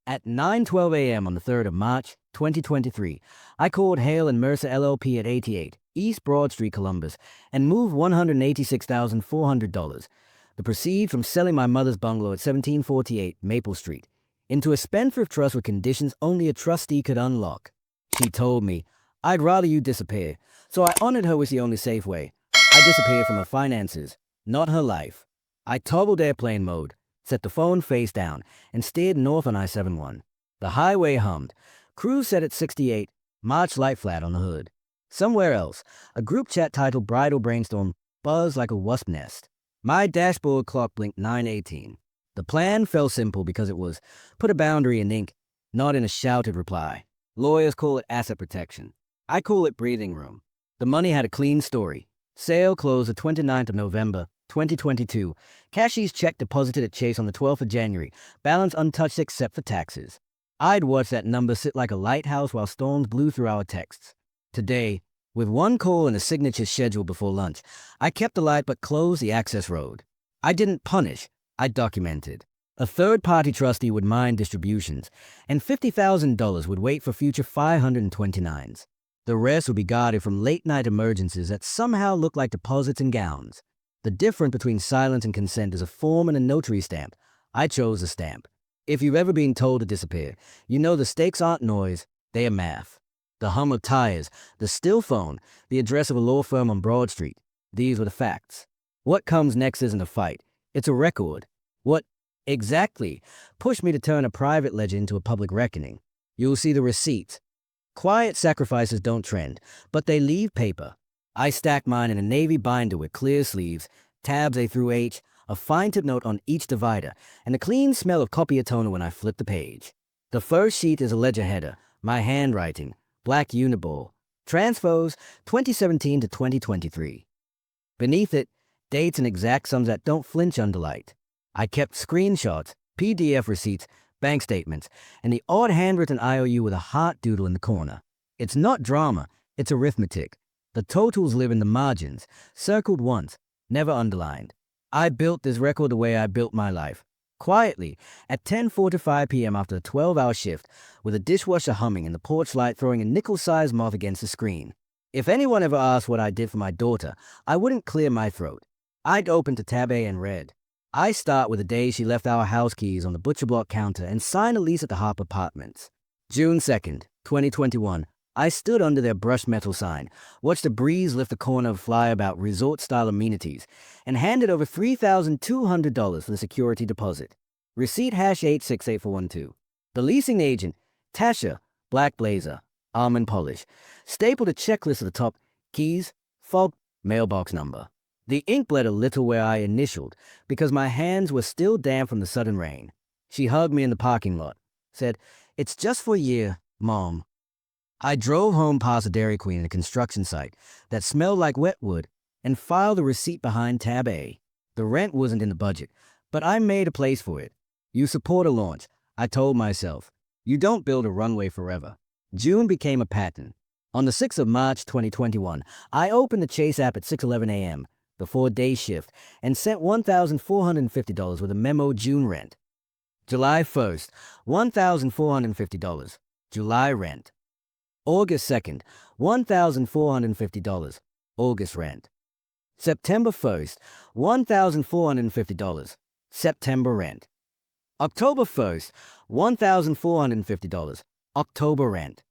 At 9:12 a.m. on the 3rd of March, 2023, I called Hale and Mercer LLP at 88 East Broad Street, Columbus, and moved $186,400, the proceeds from selling my mother's bungalow at 1748 Maple Street, into a spendthrift trust with conditions only a trustee could unlock. She told me, "I'd rather you disappear," so I honored her with the only safe way. I disappeared from her finances, not her life. I toggled airplane mode, set the phone face down, and steered north on I-71. The highway hummed. Cruise set at 68, March light flat on the hood. Somewhere else, a group chat titled Bridal Brainstorm buzzed like a wasp nest. My dashboard clock blinked 9:18. The plan felt simple because it was put a boundary in ink, not in a shouted reply. Lawyers call it asset protection. I call it breathing room. The money had a clean story. Sale closed the 29th of November, 2022. Cashier's check deposited at Chase on the 12th of January. Balance untouched except for taxes. I'd watched that number sit like a lighthouse while storms blew through our texts. Today, with one call and a signature scheduled before lunch, I kept the light but closed the access road. I didn't punish, I documented. A third-party trustee would mine distributions, and $50,000 would wait for future 529s. The rest would be guarded from late-night emergencies that somehow looked like deposits and gowns. The difference between silence and consent is a form and a notary stamp. I chose a stamp. If you've ever been told to disappear, you know the stakes aren't noise, they are math. The hum of tires, the still phone, the address of a law firm on Broad Street. These were the facts. What comes next isn't a fight, it's a record. What exactly pushed me to turn a private ledger into a public reckoning? You'll see the receipts. Quiet sacrifices don't trend, but they leave paper. I stacked mine in a navy binder with clear sleeves, tabs A through H, a fine-tip note on each divider, and a clean smell of copier toner when I flipped the page. The first sheet is a ledger header, my handwriting, black uniball, transfers 2017 to 2023. Beneath it, dates and exact sums that don't flinch under light. I kept screenshots, PDF receipts, bank statements, and the odd handwritten IOU with a heart doodle in the corner. It's not drama, it's arithmetic. The totals live in the margins, circled once, never underlined. I built this record the way I built my life. Quietly, at 10:45 p.m. after a 12-hour shift, with a dishwasher humming and the porch light throwing a nickel-sized moth against the screen. If anyone ever asked what I did for my daughter, I wouldn't clear my throat. I'd open to tab A and read. I start with the day she left our house keys on the butcher block counter and signed a lease at the Harp Apartments. June 2nd, 2021. I stood under their brushed metal sign, watched the breeze lift the corner of fly about resort-style amenities, and handed over $3,200 for the security deposit. Receipt #868412. The leasing agent, Tasha, black blazer, almond polish, stapled a checklist at the top, keys, fob, mailbox number. The ink bled a little where I initialed, because my hands were still damp from the sudden rain. She hugged me in the parking lot, said, "It's just for a year, Mom." I drove home past a Dairy Queen at a construction site that smelled like wet wood and filed the receipt behind tab A. The rent wasn't in the budget, but I made a place for it. You support a launch, I told myself. You don't build a runway forever. June became a pattern. On the 6th of March 2021, I opened the Chase app at 6:11 a.m., the 4-day shift, and sent $1,450 with a memo June rent. July 1st, $1,450, July rent. August 2nd, $1,450, August rent. September 1st, $1,450, September rent. October 1st, $1,450, October rent.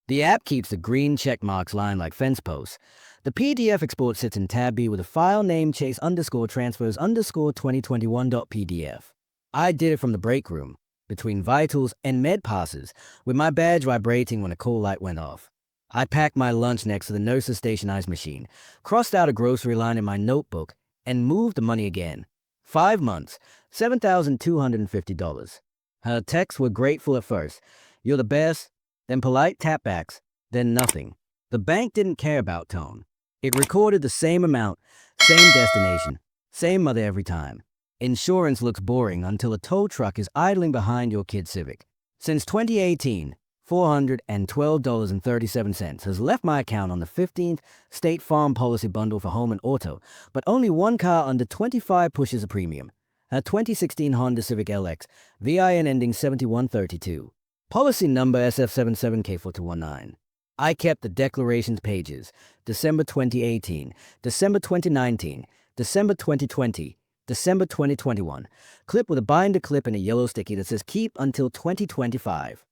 The app keeps the green check marks lined like fence posts. The PDF export sits in tab B with a file name chase_transfers_2021.pdf. I did it from the break room, between vitals and med passes, with my badge vibrating when a call light went off. I packed my lunch next to the nurse's station ice machine, crossed out a grocery line in my notebook, and moved the money again. 5 months, $7,250. Her texts were grateful at first. "You're the best," then polite tapbacks, then nothing. The bank didn't care about tone. It recorded the same amount, same destination, same mother every time. Insurance looks boring until a tow truck is idling behind your kid's Civic. Since 2018, $412.37 has left my account on the 15th State Farm policy bundle for home and auto, but only one car under 25 pushes a premium. A 2016 Honda Civic LX, VIN ending 7132. Policy number SF77K4219. I kept the declarations pages, December 2018, December 2019, December 2020, December 2021, clip with a binder clip and a yellow sticky that says keep until 2025.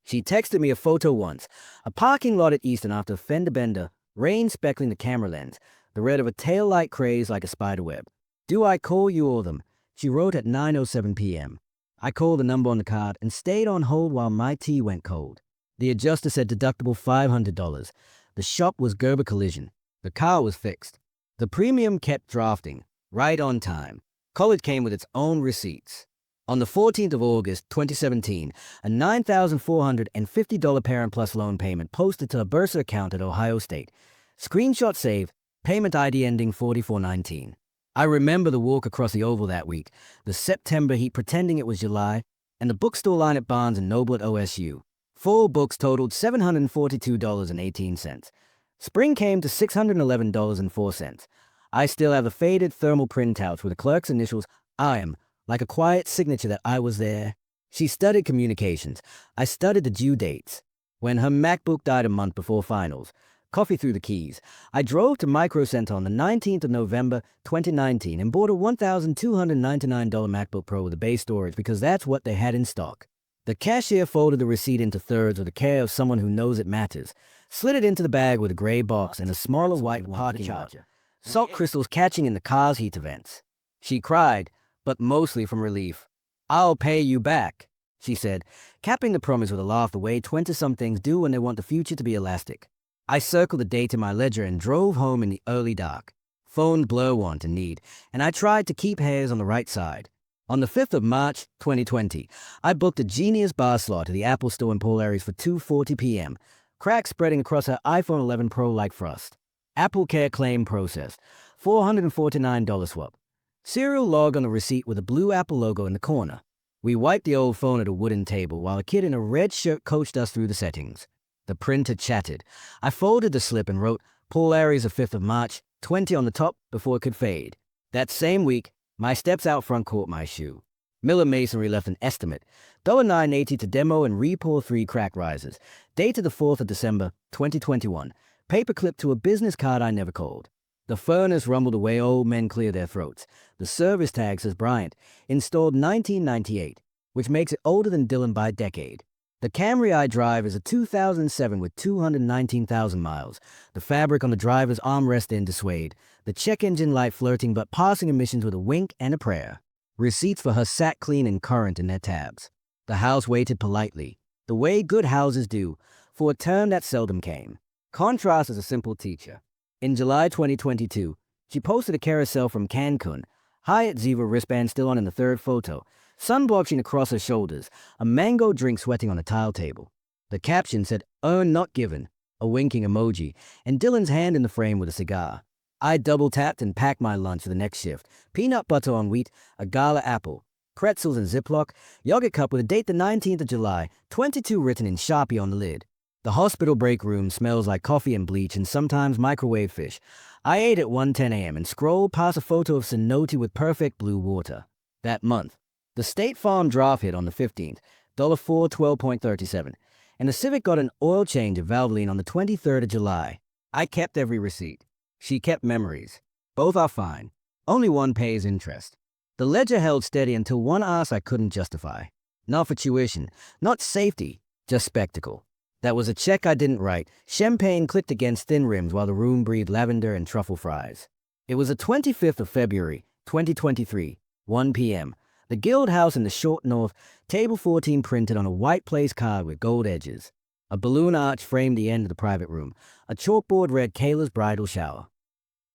She texted me a photo once, a parking lot at Easton after a fender bender, rain speckling the camera lens, the red of a taillight craze like a spider web. Do I call you or them? She wrote at 9:07 p.m. I called the number on the card and stayed on hold while my tea went cold. The adjuster said deductible $500. The shop was Gerber Collision. The car was fixed. The premium kept drafting, right on time. College came with its own receipts. On the 14th of August, 2017, a $9,450 Parent Plus loan payment posted to a Bursa account at Ohio State. Screenshot saved, payment ID ending 4419. I remember the walk across the oval that week, the September heat pretending it was July, and the bookstore line at Barnes & Noble at OSU. 4 books totaled $742.18. Spring came to $611.04. I still have the faded thermal printouts with the clerk's initials, IM, like a quiet signature that I was there. She studied communications. I studied the due dates. When her MacBook died a month before finals, coffee through the keys, I drove to Micro Center on the 19th of November, 2019 and bought a $1,299 MacBook Pro with a base storage because that's what they had in stock. The cashier folded the receipt into thirds with the care of someone who knows it matters, slid it into the bag with a gray box and a smaller white parking charger, salt crystals catching in the car's heat vents. She cried, but mostly from relief. I'll pay you back, she said, capping the promise with a laugh the way 20-somethings do when they want the future to be elastic. I circled the date in my ledger and drove home in the early dark. Phone blur want and need, and I tried to keep hairs on the right side. On the 5th of March, 2020, I booked a Genius bar slot to the Apple Store in Polaris for 2:40 p.m., cracks spreading across her iPhone 11 Pro like frost. Apple Care claim processed, $449 swap. Serial log on the receipt with a blue Apple logo in the corner. We wiped the old phone at a wooden table while a kid in a red shirt coached us through the settings. The printer chattered. I folded the slip and wrote, Polaris the 5th of March, 20 on the top before it could fade. That same week, my steps out front caught my shoe. Miller Masonry left an estimate, $9.80 to demo and repour 3 crack risers. Dated the 4th of December, 2021. Paperclip to a business card I never called. The furnace rumbled away old men clear their throats. The service tag says Bryant, installed 1998, which makes it older than Dylan by a decade. The Camry I drive is a 2007 with 219,000 miles. The fabric on the driver's armrest in suede. The check engine light flirting but passing emissions with a wink and a prayer. Receipts for her sat clean and current in their tabs. The house waited politely, the way good houses do, for a turn that seldom came. Contrast is a simple teacher. In July 2022, she posted a carousel from Cancun. Hyatt Ziva wristband still on in the third photo. Sun blocking across her shoulders, a mango drink sweating on a tile table. The caption said, earned not given, a winking emoji, and Dylan's hand in the frame with a cigar. I double-tapped and packed my lunch for the next shift. Peanut butter on wheat, a gala apple, pretzels in Ziploc, yogurt cup with a date the 19th of July, 22 written in Sharpie on the lid. The hospital break room smells like coffee and bleach and sometimes microwave fish. I ate at 1:10 a.m. and scrolled past a photo of cenote with perfect blue water. That month, the State Farm draft hit on the 15th, $4 12.37, and the Civic got an oil change at Valvoline on the 23rd of July. I kept every receipt. She kept memories. Both are fine. Only one pays interest. The ledger held steady until one asked I couldn't justify. Not for tuition, not safety, just spectacle. That was a check I didn't write. Champagne clicked against thin rims while the room breathed lavender and truffle fries. It was the 25th of February, 2023, 1 p.m. The Guild House in the Short North, table 14 printed on a white place card with gold edges. A balloon arch framed the end of the private room. A chalkboard read Kayla's bridal shower.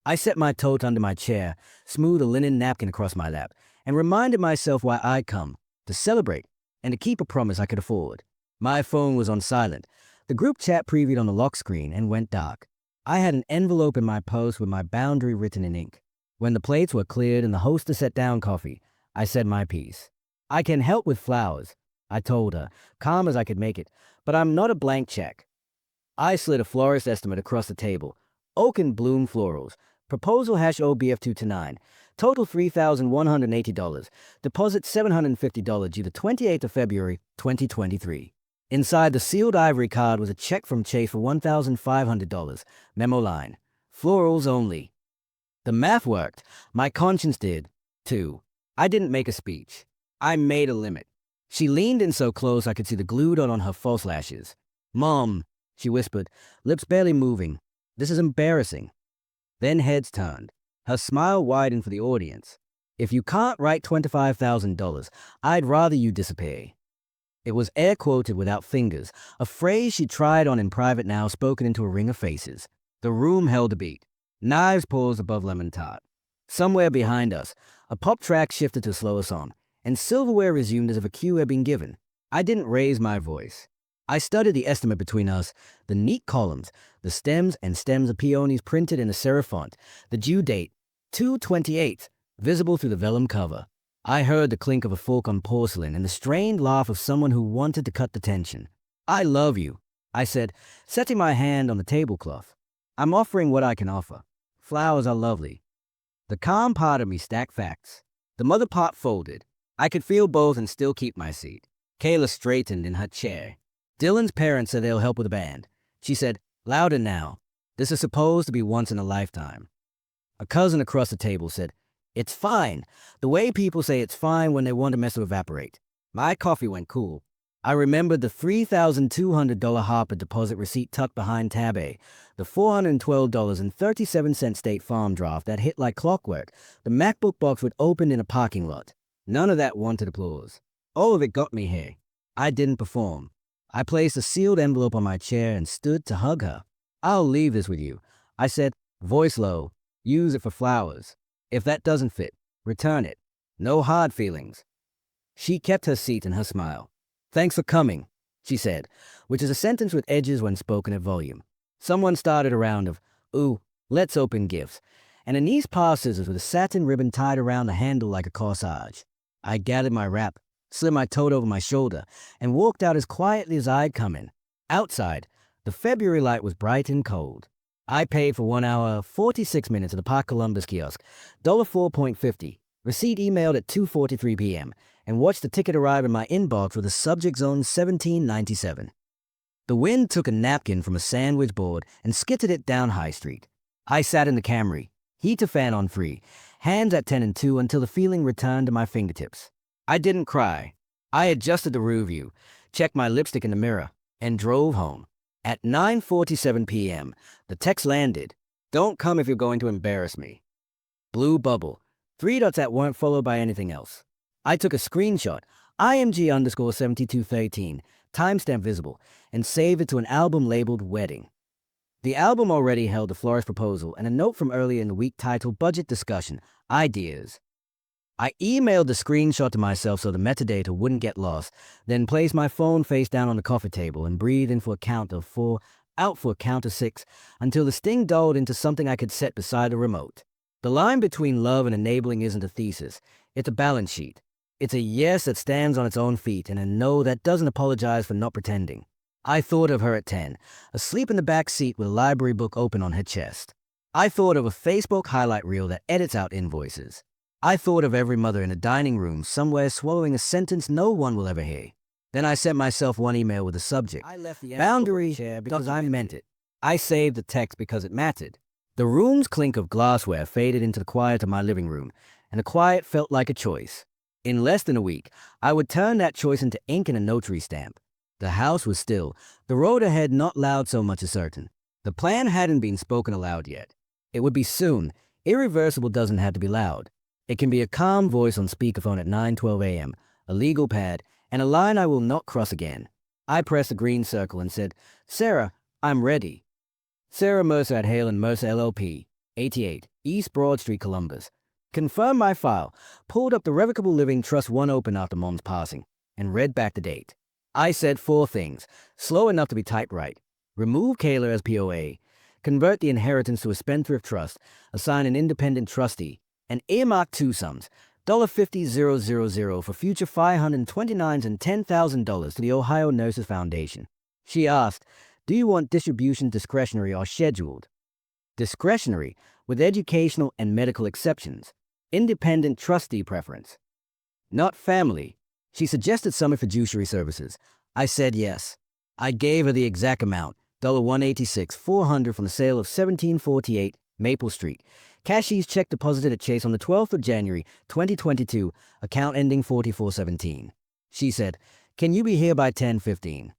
I set my tote under my chair, smoothed a linen napkin across my lap, and reminded myself why I'd come, to celebrate, and to keep a promise I could afford. My phone was on silent. The group chat previewed on the lock screen and went dark. I had an envelope in my purse with my boundary written in ink. When the plates were cleared and the hostess set down coffee, I said my piece. I can help with flowers, I told her, calm as I could make it, but I'm not a blank check. I slid a florist estimate across the table. Oak and bloom florals. Proposal #OBF229. Total $3,180. Deposit $750 due the 28th of February, 2023. Inside the sealed ivory card was a check from Chase for $1,500. Memo line. Florals only. The math worked. My conscience did, too. I didn't make a speech. I made a limit. She leaned in so close I could see the glue dot on her false lashes. "Mom," she whispered, lips barely moving. "This is embarrassing." Then heads turned. Her smile widened for the audience. "If you can't write $25,000, I'd rather you disappear." It was air quoted without fingers, a phrase she tried on in private now spoken into a ring of faces. The room held a beat. Knives paused above lemon tart. Somewhere behind us, a pop track shifted to a slower song, and silverware resumed as if a cue had been given. I didn't raise my voice. I studied the estimate between us, the neat columns, the stems and stems of peonies printed in a serif font, the due date, 2/28, visible through the vellum cover. I heard the clink of a fork on porcelain and the strained laugh of someone who wanted to cut the tension. "I love you," I said, setting my hand on the tablecloth. "I'm offering what I can offer. Flowers are lovely." The calm part of me stacked facts. The mother part folded. I could feel both and still keep my seat. Kayla straightened in her chair. "Dylan's parents said they'll help with the band." She said, "Louder now. This is supposed to be once in a lifetime." A cousin across the table said, "It's fine. The way people say it's fine when they want a mess to evaporate." My coffee went cool. I remembered the $3,200 Harper deposit receipt tucked behind tab A, the $412.37 State Farm draft that hit like clockwork, the MacBook box we'd opened in a parking lot. None of that wanted applause. All of it got me here. I didn't perform. I placed a sealed envelope on my chair and stood to hug her. "I'll leave this with you," I said, voice low. "Use it for flowers. If that doesn't fit, return it. No hard feelings." She kept her seat and her smile. "Thanks for coming," she said, which is a sentence with edges when spoken at volume. Someone started a round of, "Ooh, let's open gifts," and a niece passed scissors with a satin ribbon tied around the handle like a corsage. I gathered my wrap, slid my tote over my shoulder, and walked out as quietly as I'd come in. Outside, the February light was bright and cold. I paid for 1 hour, 46 minutes at the Park Columbus kiosk, $4.50, receipt emailed at 2:43 p.m., and watched the ticket arrive in my inbox with a subject zone 1797. The wind took a napkin from a sandwich board and skittered it down High Street. I sat in the Camry, heat to fan on free, hands at 10 and 2 until the feeling returned to my fingertips. I didn't cry. I adjusted the rear view, checked my lipstick in the mirror, and drove home. At 9:47 p.m., the text landed, "Don't come if you're going to embarrass me." Blue bubble, 3 dots that weren't followed by anything else. I took a screenshot, IMG_7213, timestamp visible, and saved it to an album labeled Wedding. The album already held the florist proposal and a note from earlier in the week titled Budget Discussion, Ideas. I emailed the screenshot to myself so the metadata wouldn't get lost, then placed my phone face down on the coffee table and breathed in for a count of 4, out for a count of 6, until the sting dulled into something I could set beside the remote. The line between love and enabling isn't a thesis, it's a balance sheet. It's a yes that stands on its own feet and a no that doesn't apologize for not pretending. I thought of her at 10, asleep in the back seat with a library book open on her chest. I thought of a Facebook highlight reel that edits out invoices. I thought of every mother in a dining room somewhere swallowing a sentence no one will ever hear. Then I sent myself one email with a subject. I left the boundary chair because I meant it. I saved the text because it mattered. The room's clink of glassware faded into the quiet of my living room, and the quiet felt like a choice. In less than a week, I would turn that choice into ink and a notary stamp. The house was still, the road ahead not loud so much as certain. The plan hadn't been spoken aloud yet. It would be soon. Irreversible doesn't have to be loud. It can be a calm voice on speakerphone at 9:12 a.m., a legal pad, and a line I will not cross again. I pressed the green circle and said, "Sarah, I'm ready." Sarah Mercer at Hale & Mercer LLP, 88, East Broad Street, Columbus. Confirmed my file, pulled up the Revocable Living Trust 1 open after Mom's passing, and read back the date. I said 4 things, slow enough to be typed right. Remove Kayla as POA, convert the inheritance to a spendthrift trust, assign an independent trustee, and earmark 2 sums, $50,000 for future $529s and $10,000 to the Ohio Nurses Foundation. She asked, "Do you want distribution discretionary or scheduled?" Discretionary, with educational and medical exceptions. Independent trustee preference. Not family. She suggested Summit Fiduciary Services. I said yes. I gave her the exact amount, $186,400 from the sale of 1748 Maple Street. Cashier's check deposited at Chase on the 12th of January, 2022, account ending 4417. She said, "Can you be here by 10:15?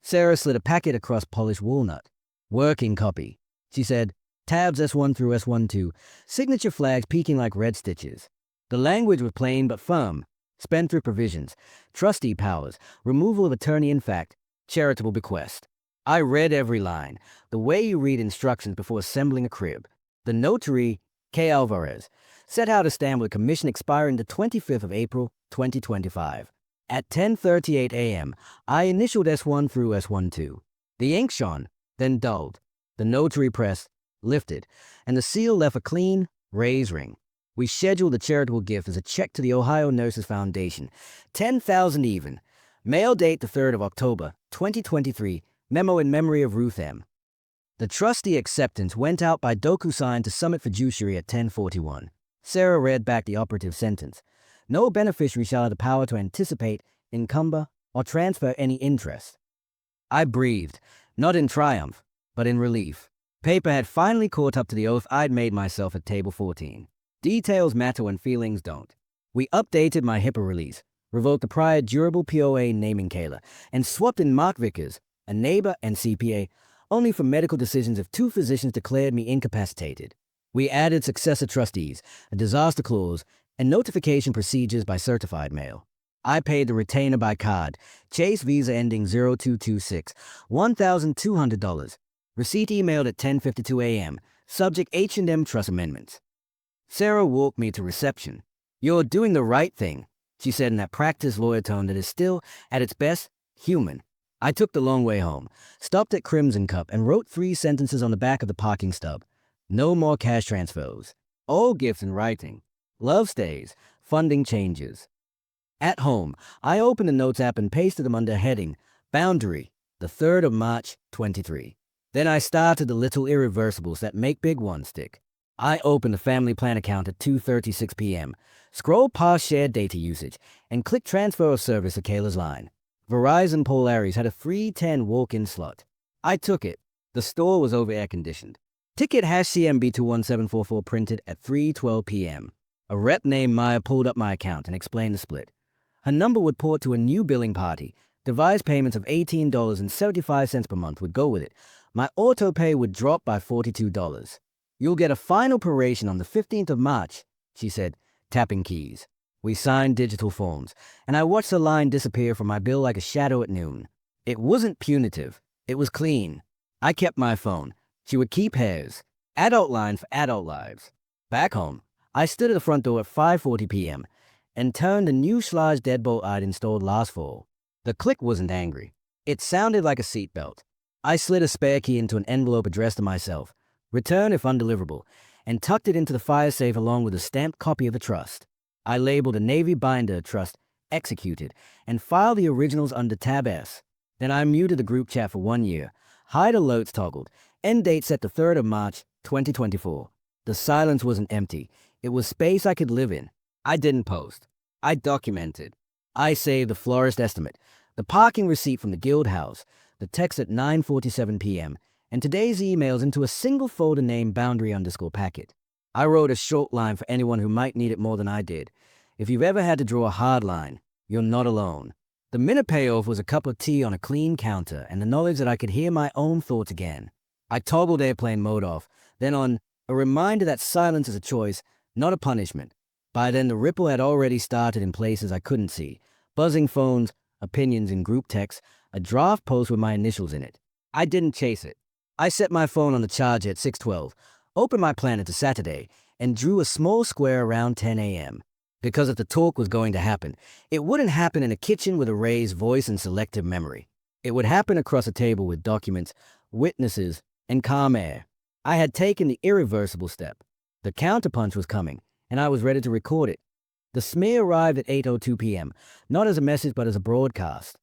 Sarah slid a packet across polished walnut. Working copy. She said, tabs S1 through S12, signature flags peeking like red stitches. The language was plain but firm. Spendthrift provisions, trustee powers, removal of attorney in fact, charitable bequest. I read every line, the way you read instructions before assembling a crib. The notary, K. Alvarez, set out a stamp with commission expiring the 25th of April, 2025. At 10:38 a.m., I initialed S1 through S12. The ink shone, then dulled. The notary press lifted, and the seal left a clean, raised ring. We scheduled the charitable gift as a check to the Ohio Nurses Foundation, $10,000 even. Mail date the 3rd of October, 2023, memo in memory of Ruth M. The trustee acceptance went out by DocuSign to Summit Fiduciary at 10:41. Sarah read back the operative sentence. No beneficiary shall have the power to anticipate, encumber, or transfer any interest. I breathed, not in triumph, but in relief. Paper had finally caught up to the oath I'd made myself at table 14. Details matter when feelings don't. We updated my HIPAA release, revoked the prior durable POA naming Kayla, and swapped in Mark Vickers, a neighbor and CPA, only for medical decisions if 2 physicians declared me incapacitated. We added successor trustees, a disaster clause, and notification procedures by certified mail. I paid the retainer by card, Chase Visa ending 0226, $1,200. Receipt emailed at 10:52 a.m., subject H&M Trust Amendments. Sarah walked me to reception. "You're doing the right thing," she said in that practiced lawyer tone that is still, at its best, human. I took the long way home, stopped at Crimson Cup, and wrote 3 sentences on the back of the parking stub. No more cash transfers. All gifts in writing. Love stays. Funding changes. At home, I opened the Notes app and pasted them under heading, Boundary, the 3rd of March, 23. Then I started the little irreversibles that make big ones stick. I opened the family plan account at 2:36 p.m., scrolled past shared data usage, and clicked transfer of service to Kayla's line. Verizon Polaris had a 310 walk-in slot. I took it. The store was over air-conditioned. Ticket #CMB21744 printed at 3:12 p.m. A rep named Maya pulled up my account and explained the split. Her number would port to a new billing party. Devised payments of $18.75 per month would go with it. My auto pay would drop by $42. "You'll get a final proration on the 15th of March, she said, tapping keys. We signed digital forms, and I watched the line disappear from my bill like a shadow at noon. It wasn't punitive. It was clean. I kept my phone. She would keep hers. Adult line for adult lives. Back home, I stood at the front door at 5:40 p.m. and turned the new Schlage deadbolt I'd installed last fall. The click wasn't angry. It sounded like a seatbelt. I slid a spare key into an envelope addressed to myself, return if undeliverable, and tucked it into the fire safe along with a stamped copy of the trust. I labeled a Navy binder trust executed and filed the originals under tab S. Then I muted the group chat for 1 year. Hide alerts toggled. End date set the 3rd of March, 2024. The silence wasn't empty. It was space I could live in. I didn't post. I documented. I saved the florist estimate, the parking receipt from the guild house, the text at 9:47 p.m., and today's emails into a single folder named boundary_packet. I wrote a short line for anyone who might need it more than I did. If you've ever had to draw a hard line, you're not alone. The minute payoff was a cup of tea on a clean counter and the knowledge that I could hear my own thoughts again. I toggled airplane mode off, then on, a reminder that silence is a choice, not a punishment. By then, the ripple had already started in places I couldn't see. Buzzing phones, opinions in group texts, a draft post with my initials in it. I didn't chase it. I set my phone on the charger at 6:12, opened my planner to Saturday, and drew a small square around 10 a.m. Because if the talk was going to happen, it wouldn't happen in a kitchen with a raised voice and selective memory. It would happen across a table with documents, witnesses, and calm air. I had taken the irreversible step. The counterpunch was coming, and I was ready to record it. The smear arrived at 8:02 p.m., not as a message but as a broadcast.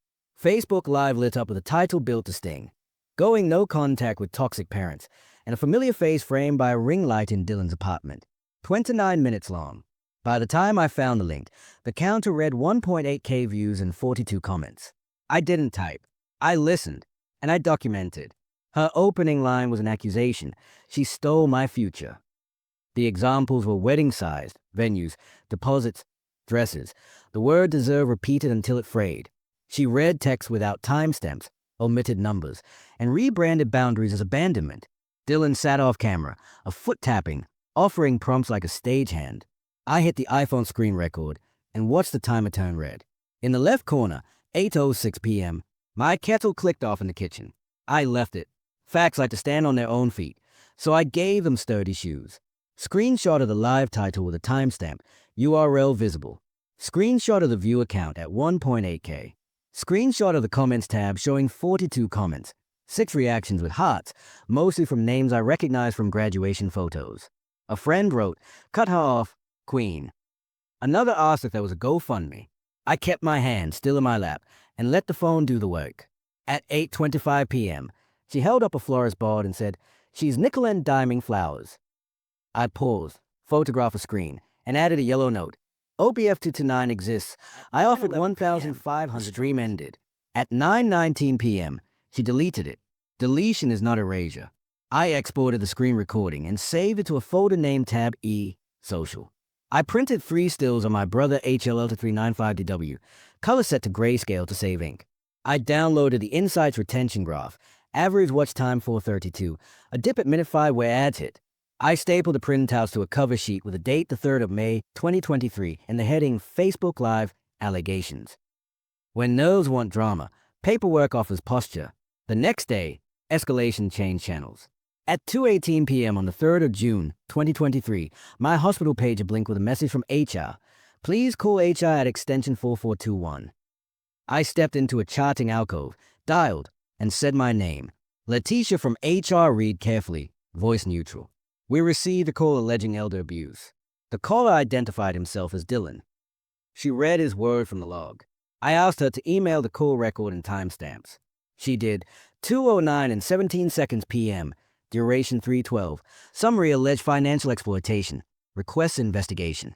Facebook Live lit up with a title built to sting. Going no contact with toxic parents, and a familiar face framed by a ring light in Dylan's apartment. 29 minutes long. By the time I found the link, the counter read 1.8K views and 42 comments. I didn't type. I listened, and I documented. Her opening line was an accusation. She stole my future. The examples were wedding-sized, venues, deposits, dresses. The word deserve repeated until it frayed. She read text without timestamps, omitted numbers, and rebranded boundaries as abandonment. Dylan sat off camera, a foot tapping, offering prompts like a stagehand. I hit the iPhone screen record and watched the timer turn red. In the left corner, 8:06 p.m., my kettle clicked off in the kitchen. I left it. Facts like to stand on their own feet, so I gave them sturdy shoes. Screenshot of the live title with a timestamp, URL visible. Screenshot of the view account at 1.8K. Screenshot of the comments tab showing 42 comments, 6 reactions with hearts, mostly from names I recognize from graduation photos. A friend wrote, "Cut her off, Queen." Another asked if there was a GoFundMe. I kept my hand still in my lap and let the phone do the work. At 8:25 p.m., she held up a florist board and said, "She's nickel and diming flowers." I paused, photographed a screen, and added a yellow note. OPF 229 exists. I offered 1,500. Stream ended. At 9:19 p.m., she deleted it. Deletion is not erasure. I exported the screen recording and saved it to a folder named Tab E, Social. I printed 3 stills on my brother HLL-395DW, color set to grayscale to save ink. I downloaded the Insights retention graph, average watch time 4:32, a dip at minute 5 where ads hit. I stapled the printouts to a cover sheet with a date the 3rd of May, 2023, and the heading Facebook Live Allegations. When nerves want drama, paperwork offers posture. The next day, escalation changed channels. At 2:18 p.m. on the 3rd of June, 2023, my hospital page blinked with a message from HR. Please call HR at extension 4421. I stepped into a charting alcove, dialed, and said my name. Letitia from HR. Read carefully, voice neutral. We received a call alleging elder abuse. The caller identified himself as Dylan. She read his word from the log. I asked her to email the call record and timestamps. She did. 2:09 and 17 seconds p.m. Duration 3:12. Summary: alleged financial exploitation. Request investigation.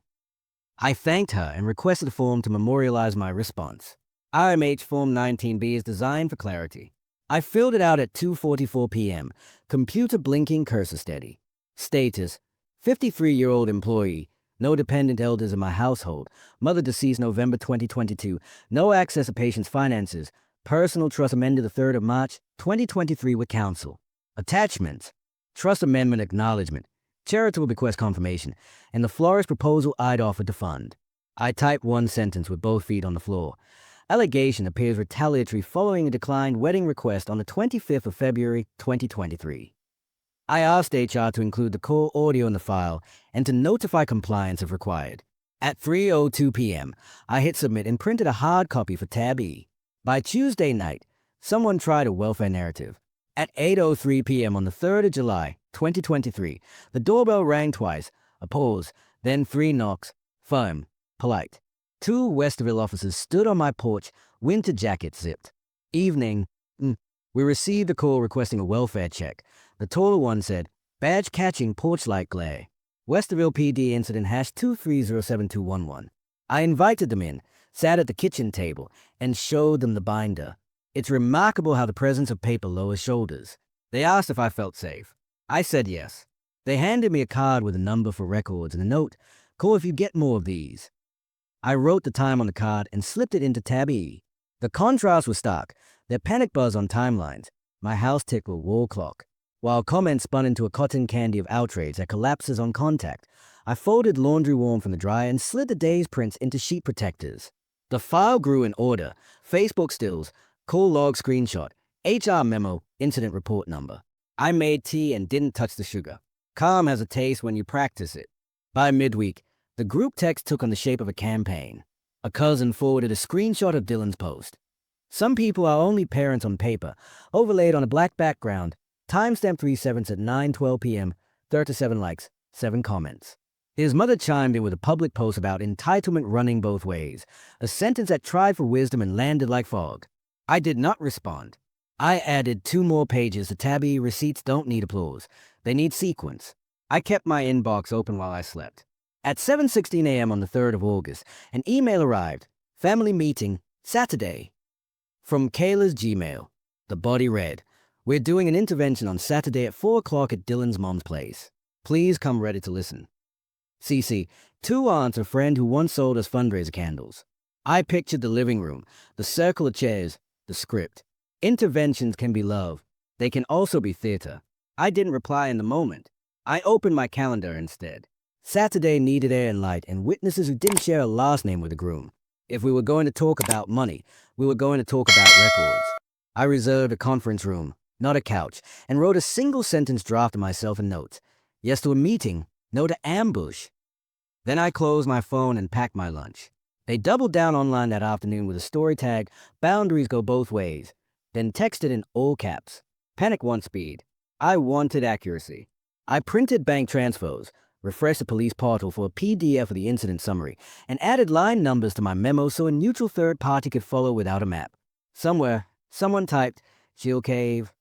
I thanked her and requested a form to memorialize my response. RMH Form 19B is designed for clarity. I filled it out at 2:44 p.m. Computer blinking, cursor steady. Status: 53-year-old employee. No dependent elders in my household. Mother deceased November 2022. No access to patient's finances. Personal trust amended the 3rd of March 2023 with counsel. Attachments: trust amendment acknowledgement, charitable bequest confirmation, and the florist proposal I'd offered to fund. I typed one sentence with both feet on the floor. Allegation appears retaliatory following a declined wedding request on the 25th of February 2023. I asked HR to include the call audio in the file and to notify compliance if required. At 3:02 p.m., I hit submit and printed a hard copy for Tab E. By Tuesday night, someone tried a welfare narrative. At 8:03 p.m. on the 3rd of July, 2023, the doorbell rang twice, a pause, then 3 knocks, firm, polite. 2 Westerville officers stood on my porch, winter jackets zipped. Evening. We received a call requesting a welfare check. The taller one said, "Badge catching porch light glare. Westerville PD incident #2307211. I invited them in, sat at the kitchen table, and showed them the binder. It's remarkable how the presence of paper lowers shoulders. They asked if I felt safe. I said yes. They handed me a card with a number for records and a note, "Call if you get more of these." I wrote the time on the card and slipped it into Tab E. The contrast was stark. Their panic buzz on timelines. My house ticked with wall clock. While comments spun into a cotton candy of outrage that collapses on contact, I folded laundry warm from the dryer and slid the day's prints into sheet protectors. The file grew in order. Facebook stills, call log screenshot, HR memo, incident report number. I made tea and didn't touch the sugar. Calm has a taste when you practice it. By midweek, the group text took on the shape of a campaign. A cousin forwarded a screenshot of Dylan's post. Some people are only parents on paper, overlaid on a black background. Timestamp 3/7 at 9:12 p.m., 37 likes, 7 comments. His mother chimed in with a public post about entitlement running both ways, a sentence that tried for wisdom and landed like fog. I did not respond. I added 2 more pages to Tab E. Receipts don't need applause. They need sequence. I kept my inbox open while I slept. At 7:16 a.m. on the 3rd of August, an email arrived. Family meeting, Saturday. From Kayla's Gmail. The body read, "We're doing an intervention on Saturday at 4 o'clock at Dylan's mom's place. Please come ready to listen. CC, 2 aunts, a friend who once sold us fundraiser candles." I pictured the living room, the circle of chairs, the script. Interventions can be love. They can also be theater. I didn't reply in the moment. I opened my calendar instead. Saturday needed air and light and witnesses who didn't share a last name with the groom. If we were going to talk about money, we were going to talk about records. I reserved a conference room, not a couch, and wrote a single sentence draft to myself in notes. Yes to a meeting, no to ambush. Then I closed my phone and packed my lunch. They doubled down online that afternoon with a story tag, "Boundaries go both ways," then texted in all caps. Panic want speed. I wanted accuracy. I printed bank transfers, refreshed the police portal for a PDF of the incident summary, and added line numbers to my memo so a neutral third party could follow without a map. Somewhere, someone typed, "Chill Cave."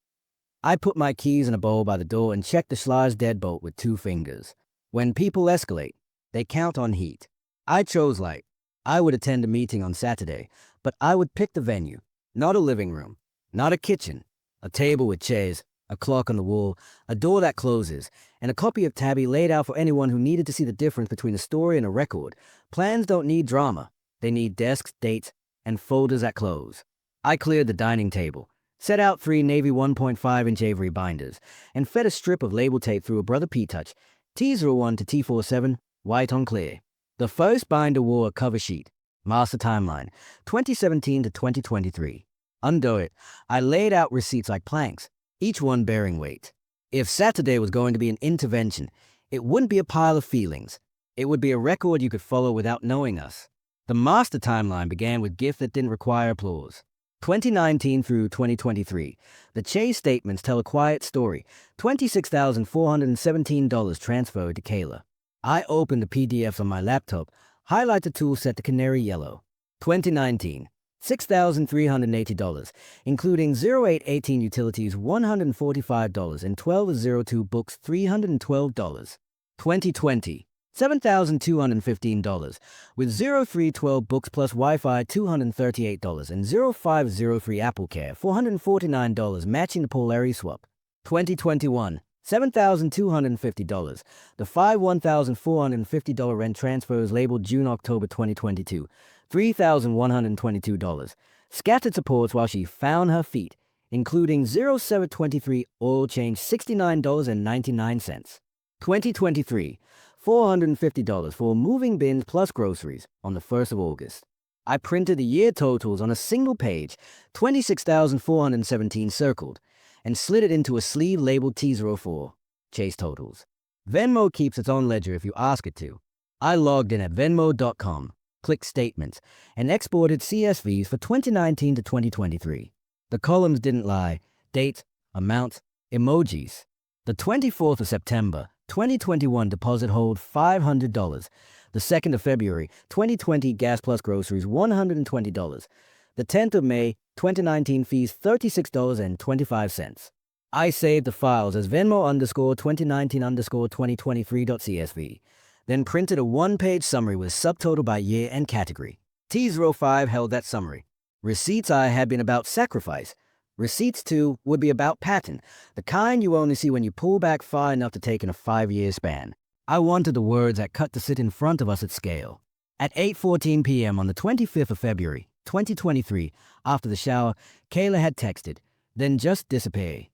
I put my keys in a bowl by the door and checked the Schlar's deadbolt with 2 fingers. When people escalate, they count on heat. I chose light. I would attend a meeting on Saturday, but I would pick the venue. Not a living room, not a kitchen, a table with chairs, a clock on the wall, a door that closes, and a copy of Tabby laid out for anyone who needed to see the difference between a story and a record. Plans don't need drama. They need desks, dates, and folders that close. I cleared the dining table, set out 3 Navy 1.5-inch Avery binders, and fed a strip of label tape through a Brother P-Touch, T01 to T47, white on clear. The first binder wore a cover sheet, Master Timeline, 2017 to 2023. Under it, I laid out receipts like planks, each one bearing weight. If Saturday was going to be an intervention, it wouldn't be a pile of feelings. It would be a record you could follow without knowing us. The Master Timeline began with gift that didn't require applause. 2019 through 2023. The Chase statements tell a quiet story. $26,417 transferred to Kayla. I opened the PDFs on my laptop, highlight the tool set to canary yellow. 2019. $6,380, including 0818 utilities $145 and 1202 books $312. 2020. $7,215, with 0312 books plus Wi-Fi $238 and 0503 AppleCare $449 matching the polarity swap. 2021. $7,250. The 5 $1,450 rent transfers labeled June-October 2022. $3,122. Scattered supports while she found her feet, including 0723 oil change $69.99. 2023. $450 for moving bins plus groceries on the 1st of August. I printed the year totals on a single page, 26,417 circled, and slid it into a sleeve labeled T04, Chase totals. Venmo keeps its own ledger if you ask it to. I logged in at venmo.com, clicked statements, and exported CSVs for 2019 to 2023. The columns didn't lie. Dates, amounts, emojis. The 24th of September, 2021 deposit hold $500. The 2nd of February, 2020 gas plus groceries $120. The 10th of May, 2019 fees $36.25. I saved the files as Venmo_2019_2023.csv, then printed a 1-page summary with subtotal by year and category. T05 held that summary. Receipts I had been about sacrifice. Receipts 2 would be about pattern, the kind you only see when you pull back far enough to take in a 5-year span. I wanted the words that cut to sit in front of us at scale. At 8:14 p.m. on the 25th of February, 2023, after the shower, Kayla had texted, then just disappeared.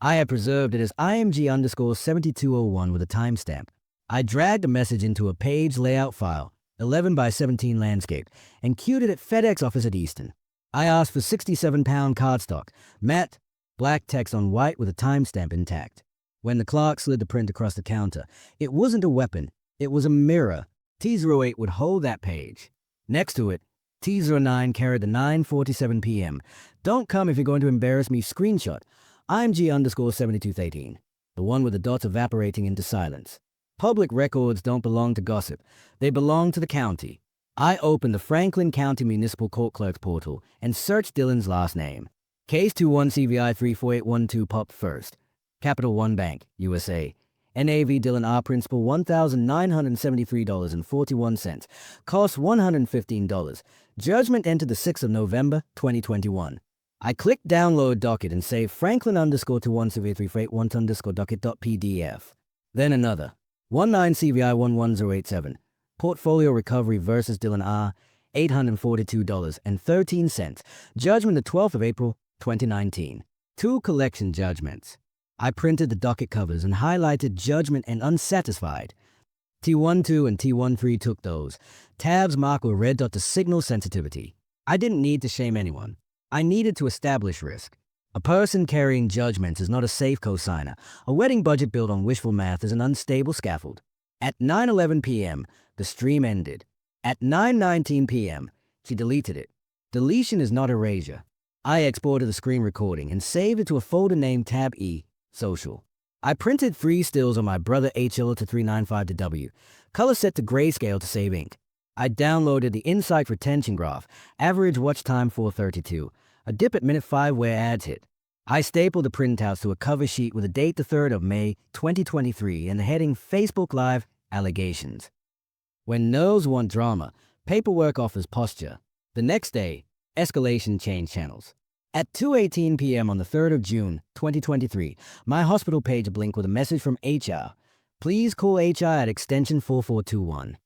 I had preserved it as IMG_7201 with a timestamp. I dragged the message into a page layout file, 11 by 17 landscape, and queued it at FedEx office at Easton. I asked for 67-pound cardstock, matte, black text on white with a timestamp intact. When the clerk slid the print across the counter, it wasn't a weapon, it was a mirror. T08 would hold that page. Next to it, T09 carried the 9:47 p.m. Don't come if you're going to embarrass me screenshot. IMG_7213, the one with the dots evaporating into silence. Public records don't belong to gossip. They belong to the county. I opened the Franklin County Municipal Court Clerk's portal and searched Dylan's last name. Case 21 CVI 34812 popped first. Capital One Bank, USA. NAV Dylan R. Principal $1,973.41. Cost $115. Judgment entered the 6th of November, 2021. I clicked download docket and saved Franklin underscore to 173 underscore docket.pdf. Then another. 19CVI11087. Portfolio recovery versus Dylan R. $842.13. Judgment the 12th of April, 2019. 2 collection judgments. I printed the docket covers and highlighted judgment and unsatisfied. T12 and T13 took those. Tabs marked with red dot to signal sensitivity. I didn't need to shame anyone. I needed to establish risk. A person carrying judgments is not a safe cosigner. A wedding budget built on wishful math is an unstable scaffold. At 9:11 p.m., the stream ended. At 9:19 p.m., she deleted it. Deletion is not erasure. I exported the screen recording and saved it to a folder named Tab E, Social. I printed 3 stills on my brother HL to 395 to W, color set to grayscale to save ink. I downloaded the Insight retention graph, average watch time 432, a dip at minute 5 where ads hit. I stapled the printouts to a cover sheet with a date the 3rd of May, 2023 and the heading Facebook Live Allegations. When nerves want drama, paperwork offers posture. The next day, escalation changed channels. At 2:18 p.m. on the 3rd of June, 2023, my hospital page blinked with a message from HR. Please call HR at extension 4421.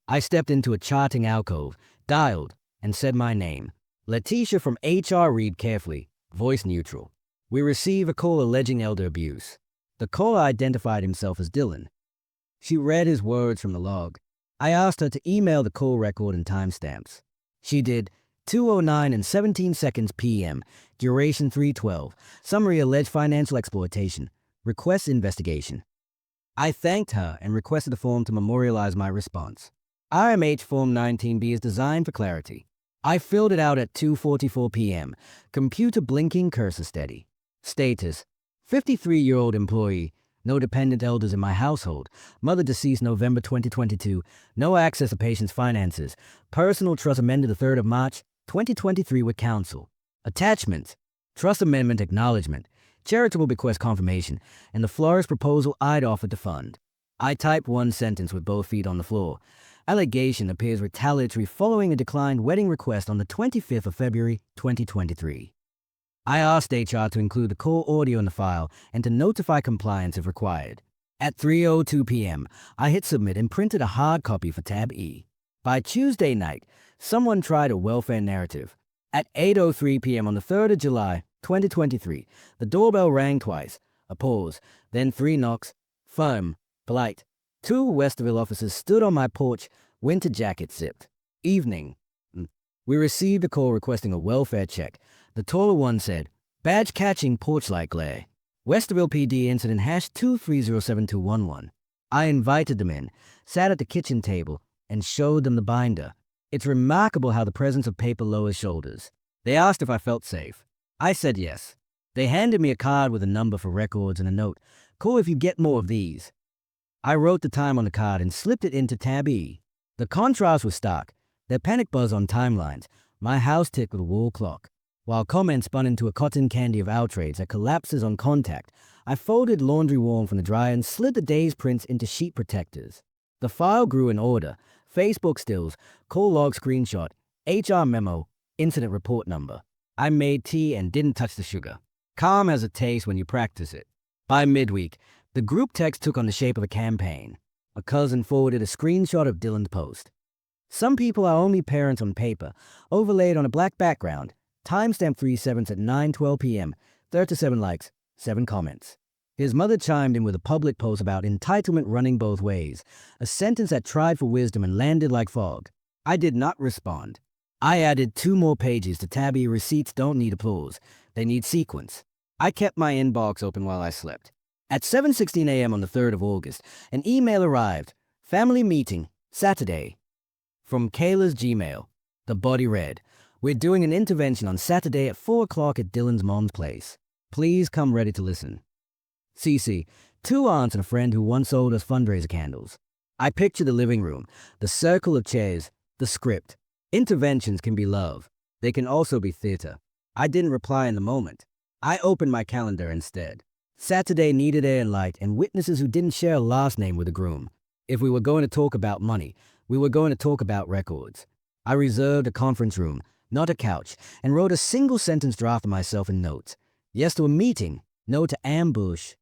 I stepped into a charting alcove, dialed, and said my name. Letitia from HR. Read carefully, voice neutral. We receive a call alleging elder abuse. The caller identified himself as Dylan. She read his words from the log. I asked her to email the call record and timestamps. She did. 2:09 and 17 seconds p.m. Duration 3:12. Summary alleged financial exploitation. Request investigation. I thanked her and requested a form to memorialize my response. RMH Form 19B is designed for clarity. I filled it out at 2:44 p.m. Computer blinking, cursor steady. Status: 53-year-old employee. No dependent elders in my household. Mother deceased November 2022. No access to patient's finances. Personal trust amended the 3rd of March, 2023 with counsel. Attachments: trust amendment acknowledgement, charitable bequest confirmation, and the florist proposal I'd offered to fund. I typed one sentence with both feet on the floor. Allegation appears retaliatory following a declined wedding request on the 25th of February, 2023. I asked HR to include the call audio in the file and to notify compliance if required. At 3:02 p.m., I hit submit and printed a hard copy for Tab E. By Tuesday night, someone tried a welfare narrative. At 8:03 p.m. on the 3rd of July, 2023, the doorbell rang twice. A pause, then 3 knocks. Firm, polite. 2 Westerville officers stood on my porch, winter jacket zipped. Evening. We received a call requesting a welfare check. The taller one said, badge catching porch light glare. Westerville PD incident #23072111. I invited them in, sat at the kitchen table, and showed them the binder. It's remarkable how the presence of paper lowers shoulders. They asked if I felt safe. I said yes. They handed me a card with a number for records and a note. Call if you get more of these. I wrote the time on the card and slipped it into Tab E. The contrast was stark. Their panic buzz on timelines. My house ticked with a wall clock. While comments spun into a cotton candy of outrage that collapses on contact, I folded laundry warm from the dryer and slid the day's prints into sheet protectors. The file grew in order. Facebook stills, call log screenshot, HR memo, incident report number. I made tea and didn't touch the sugar. Calm has a taste when you practice it. By midweek, the group text took on the shape of a campaign. A cousin forwarded a screenshot of Dylan's post. Some people are only parents on paper, overlaid on a black background. Timestamp 3/7 at 9:12 p.m. 37 likes, 7 comments. His mother chimed in with a public post about entitlement running both ways, a sentence that tried for wisdom and landed like fog. I did not respond. I added 2 more pages to Tab E. Receipts don't need applause. They need sequence. I kept my inbox open while I slept. At 7:16 a.m. on the 3rd of August, an email arrived. Family meeting, Saturday. From Kayla's Gmail. The body read, we're doing an intervention on Saturday at 4 o'clock at Dylan's mom's place. Please come ready to listen. CC, 2 aunts and a friend who once sold us fundraiser candles. I picture the living room, the circle of chairs, the script. Interventions can be love. They can also be theater. I didn't reply in the moment. I opened my calendar instead. Saturday needed air and light and witnesses who didn't share a last name with the groom. If we were going to talk about money, we were going to talk about records. I reserved a conference room, not a couch, and wrote a single-sentence draft of myself in notes. Yes to a meeting, no to ambush.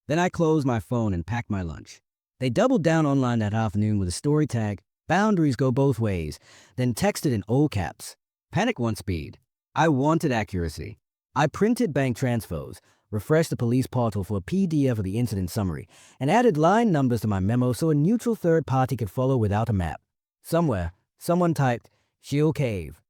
Then I closed my phone and packed my lunch. They doubled down online that afternoon with a story tag, "Boundaries go both ways," then texted in all caps. Panic one speed. I wanted accuracy. I printed bank transfers, refreshed the police portal for a PDF of the incident summary, and added line numbers to my memo so a neutral third party could follow without a map. Somewhere, someone typed, "She'll cave."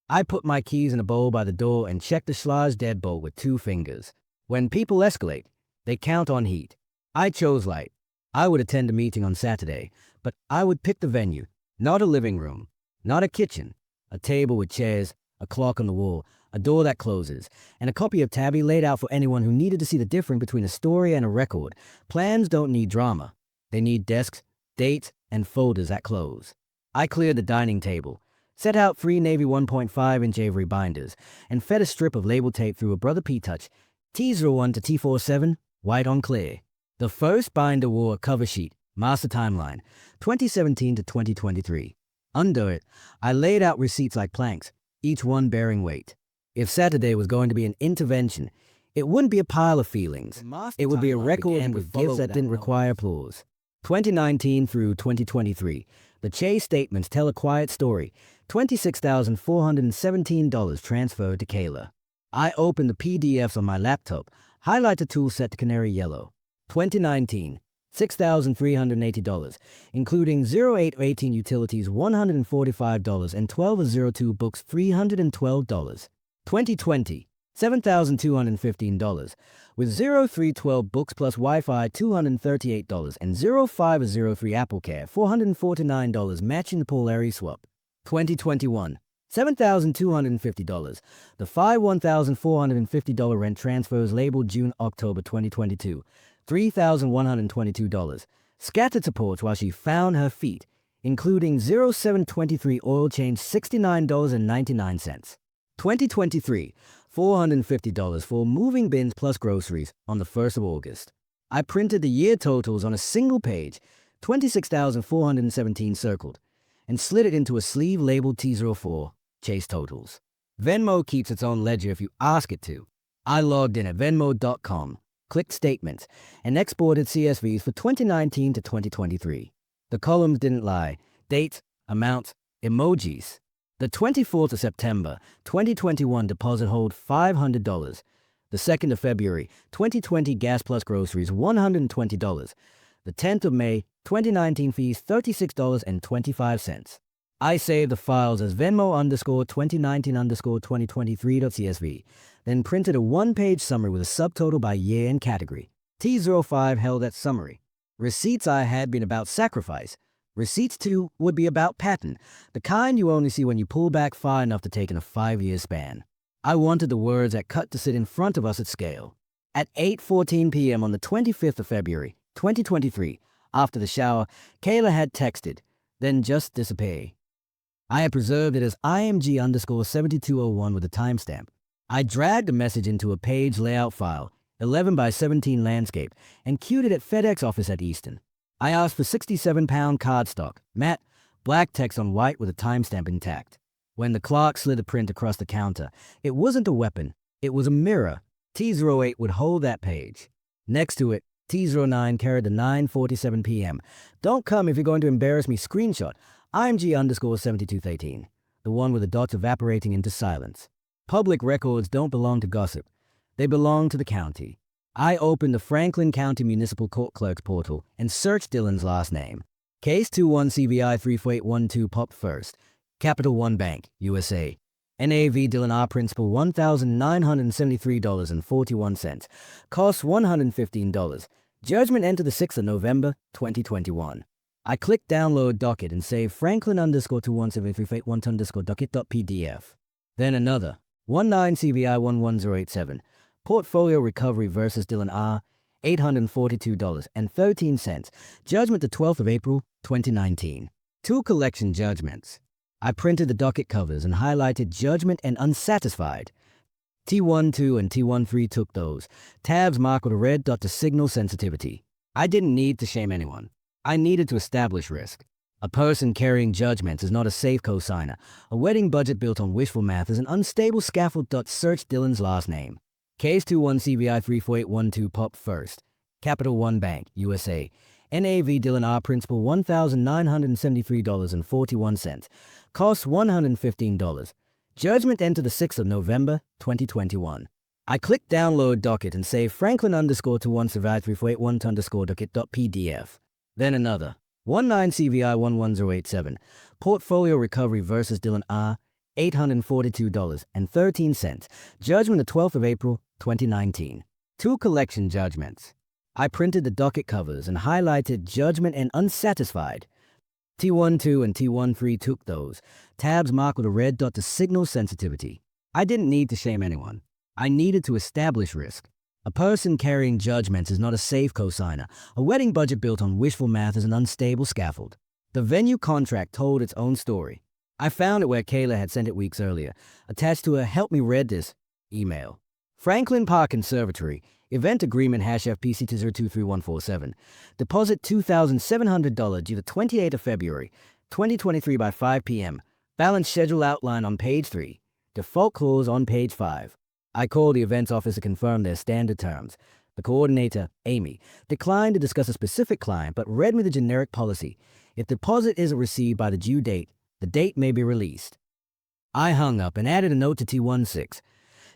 I put my keys in a bowl by the door and checked the Schlage deadbolt with 2 fingers. When people escalate, they count on heat. I chose light. I would attend a meeting on Saturday, but I would pick the venue, not a living room, not a kitchen, a table with chairs, a clock on the wall, a door that closes, and a copy of Tabby laid out for anyone who needed to see the difference between a story and a record. Plans don't need drama. They need desks, dates, and folders that close. I cleared the dining table, set out 3 Navy 1.5-inch Avery binders, and fed a strip of label tape through a Brother P-Touch, T01 to T47, white on clear. The first binder wore a cover sheet, Master Timeline, 2017 to 2023. Under it, I laid out receipts like planks, each one bearing weight. If Saturday was going to be an intervention, it wouldn't be a pile of feelings. It would be a record with gifts that didn't require applause. 2019 through 2023, the Chase statements tell a quiet story. $26,417 transferred to Kayla. I opened the PDFs on my laptop, highlight the tool set to canary yellow. 2019, $6,380, including 0818 utilities $145 and 1202 books $312. 2020, $7,215, with 0312 books plus Wi-Fi $238 and 0503 AppleCare $449 matching the Polari swap. 2021, $7,250. The $1,450 rent transfers labeled June-October 2022. $3,122. Scattered supports while she found her feet, including 0723 oil change $69.99. 2023, $450 for moving bins plus groceries on the 1st of August. I printed the year totals on a single page, 26,417 circled, and slid it into a sleeve labeled T04, Chase Totals. Venmo keeps its own ledger if you ask it to. I logged in at venmo.com, clicked Statements, and exported CSVs for 2019 to 2023. The columns didn't lie. Dates, amounts, emojis. The 24th of September, 2021 deposit hold $500. The 2nd of February, 2020 gas plus groceries $120. The 10th of May, 2019 fees $36.25. I saved the files as Venmo_2019_2023.csv, then printed a 1-page summary with a subtotal by year and category. T05 held that summary. Receipts I had been about sacrifice. Receipts 2 would be about pattern, the kind you only see when you pull back far enough to take in a 5-year span. I wanted the words that cut to sit in front of us at scale. At 8:14 p.m. on the 25th of February, 2023, after the shower, Kayla had texted, then just disappeared. I had preserved it as IMG_7201 with a timestamp. I dragged the message into a page layout file, 11 by 17 landscape, and queued it at FedEx office at Easton. I asked for 67-pound cardstock, matte, black text on white with a timestamp intact. When the clerk slid the print across the counter, it wasn't a weapon, it was a mirror. T08 would hold that page. Next to it, T09 carried the 9:47 p.m. Don't come if you're going to embarrass me screenshot. IMG_7213, the one with the dots evaporating into silence. Public records don't belong to gossip. They belong to the county. I opened the Franklin County Municipal Court Clerk's portal and searched Dylan's last name. Case 21 CVI 34812 popped first. Capital One Bank, USA. NAV Dylan R. Principal $1,973.41. Cost $115. Judgment entered the 6th of November, 2021. I clicked download docket and saved Franklin_2173812_docket.pdf. Then another, 19 CVI 11087. Portfolio Recovery versus Dylan R. $842.13. Judgment the 12th of April, 2019. 2 collection judgments. I printed the docket covers and highlighted judgment and unsatisfied. T12 and T13 took those. Tabs marked with a red dot to signal sensitivity. I didn't need to shame anyone. I needed to establish risk. A person carrying judgments is not a safe cosigner. A wedding budget built on wishful math is an unstable scaffold. Search Dylan's last name. Case 21 CVI 34812 Pop First. Capital One Bank, USA. NAV Dylan R. Principal $1,973.41. Cost $115. Judgment entered the 6th of November, 2021. I click download docket and save Franklin _21 CVI 3481 docket.pdf. Then another. 19 CVI 11087. Portfolio Recovery versus Dylan R. $842.13. Judgment the 12th of April, 2019. 2 collection judgments. I printed the docket covers and highlighted judgment and unsatisfied. T12 and T13 took those. Tabs marked with a red dot to signal sensitivity. I didn't need to shame anyone. I needed to establish risk. A person carrying judgments is not a safe cosigner. A wedding budget built on wishful math is an unstable scaffold. The venue contract told its own story. I found it where Kayla had sent it weeks earlier, attached to a "Help me read this" email. Franklin Park Conservatory, event agreement #FPC 2023147. Deposit $2,700 due the 28th of February, 2023 by 5 p.m. Balance schedule outline on page 3. Default clause on page 5. I called the events office to confirm their standard terms. The coordinator, Amy, declined to discuss a specific client but read me the generic policy. If deposit isn't received by the due date, the date may be released. I hung up and added a note to T16.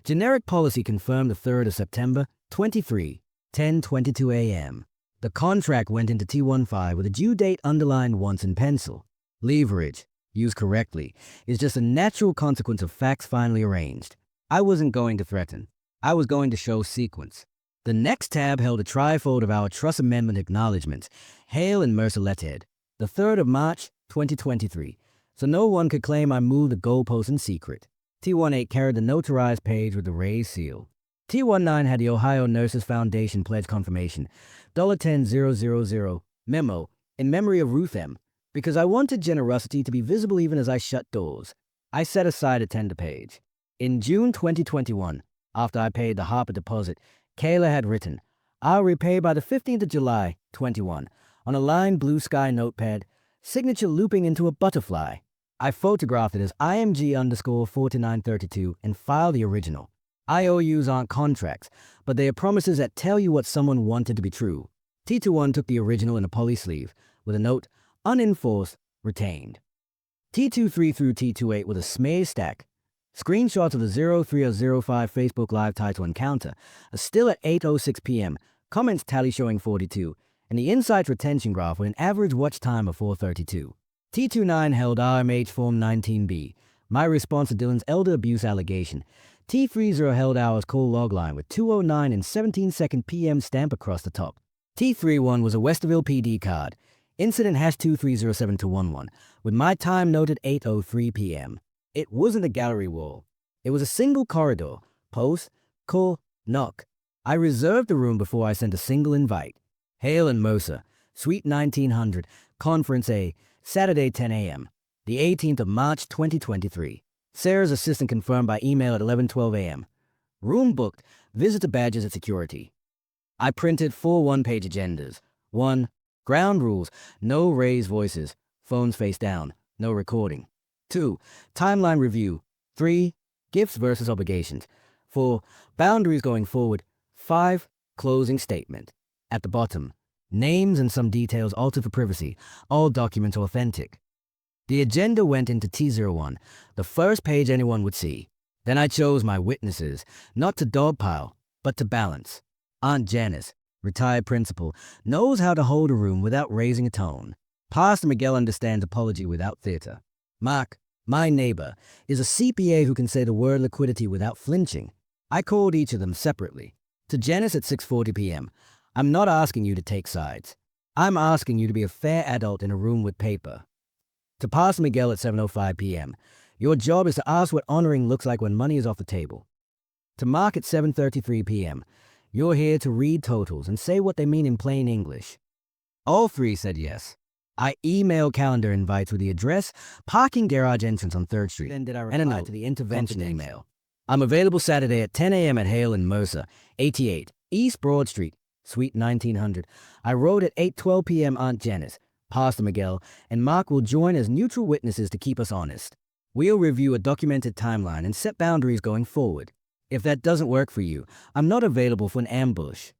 Generic policy confirmed the 3rd of September, 23, 10:22 a.m. The contract went into T15 with a due date underlined once in pencil. Leverage, used correctly, is just a natural consequence of facts finally arranged. I wasn't going to threaten. I was going to show sequence. The next tab held a trifold of our trust amendment acknowledgments, Hale and Mercer lettered, the 3rd of March, 2023, so no one could claim I moved the goalpost in secret. T18 carried the notarized page with the raised seal. T19 had the Ohio Nurses Foundation pledge confirmation, $10,000 memo, in memory of Ruth M., because I wanted generosity to be visible even as I shut doors. I set aside a tender page. In June 2021, after I paid the Harper deposit, Kayla had written, "I'll repay by the 15th of July, 21, on a lined blue sky notepad, signature looping into a butterfly. I photographed it as IMG_4932 and filed the original. IOUs aren't contracts, but they are promises that tell you what someone wanted to be true." T21 took the original in a poly sleeve, with a note, "Unenforced, retained." T23 through T28 with a smear stack. Screenshots of the 0305 Facebook Live title encounter are still at 8:06 p.m., comments tally showing 42, and the insights retention graph with an average watch time of 4:32. T29 held RMH Form 19B, my response to Dylan's elder abuse allegation. T30 held ours call logline with 2:09 and 17-second p.m. stamp across the top. T31 was a Westerville PD card, incident #2307-11, with my time noted 8:03 p.m. It wasn't a gallery wall. It was a single corridor, post, call, knock. I reserved the room before I sent a single invite. Hale and Mercer, Suite 1900, Conference A, Saturday 10 a.m., the 18th of March 2023. Sarah's assistant confirmed by email at 11:12 a.m. Room booked, visitor badges at security. I printed 4 one-page agendas. 1. Ground rules, no raised voices, phones face down, no recording. 2. Timeline review. 3. Gifts versus obligations. 4. Boundaries going forward. 5. Closing statement. At the bottom, names and some details altered for privacy. All documents are authentic. The agenda went into T01, the first page anyone would see. Then I chose my witnesses, not to dogpile, but to balance. Aunt Janice, retired principal, knows how to hold a room without raising a tone. Pastor Miguel understands apology without theater. Mark, my neighbor, is a CPA who can say the word liquidity without flinching. I called each of them separately. To Janice at 6:40 p.m., I'm not asking you to take sides. I'm asking you to be a fair adult in a room with paper. To Pastor Miguel at 7:05 p.m., your job is to ask what honoring looks like when money is off the table. To Mark at 7:33 p.m., you're here to read totals and say what they mean in plain English. All 3 said yes. I emailed calendar invites with the address, parking garage entrance on 3rd Street, and a note to the intervention email. I'm available Saturday at 10 a.m. at Hale and Mercer, 88 East Broad Street, Suite 1900. I wrote at 8:12 p.m. Aunt Janice, Pastor Miguel, and Mark will join as neutral witnesses to keep us honest. We'll review a documented timeline and set boundaries going forward. If that doesn't work for you, I'm not available for an ambush.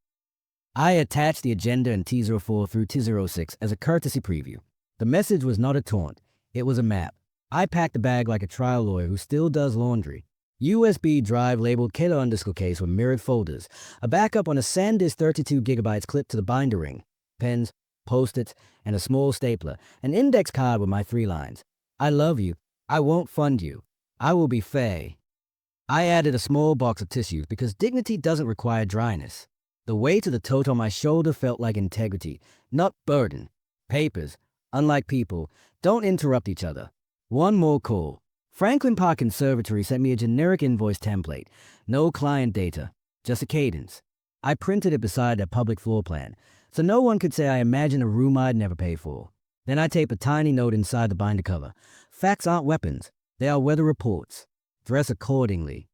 I attached the agenda in T04 through T06 as a courtesy preview. The message was not a taunt. It was a map. I packed the bag like a trial lawyer who still does laundry. USB drive labeled Kayla case with mirrored folders, a backup on a SanDisk 32 gigabytes clipped to the binder ring, pens, post-its, and a small stapler, an index card with my 3 lines. I love you. I won't fund you. I will be fair. I added a small box of tissues because dignity doesn't require dryness. The weight of the tote on my shoulder felt like integrity, not burden. Papers, unlike people, don't interrupt each other. One more call. Franklin Park Conservatory sent me a generic invoice template. No client data, just a cadence. I printed it beside their public floor plan, so no one could say I imagined a room I'd never pay for. Then I taped a tiny note inside the binder cover. Facts aren't weapons. They are weather reports. Dress accordingly.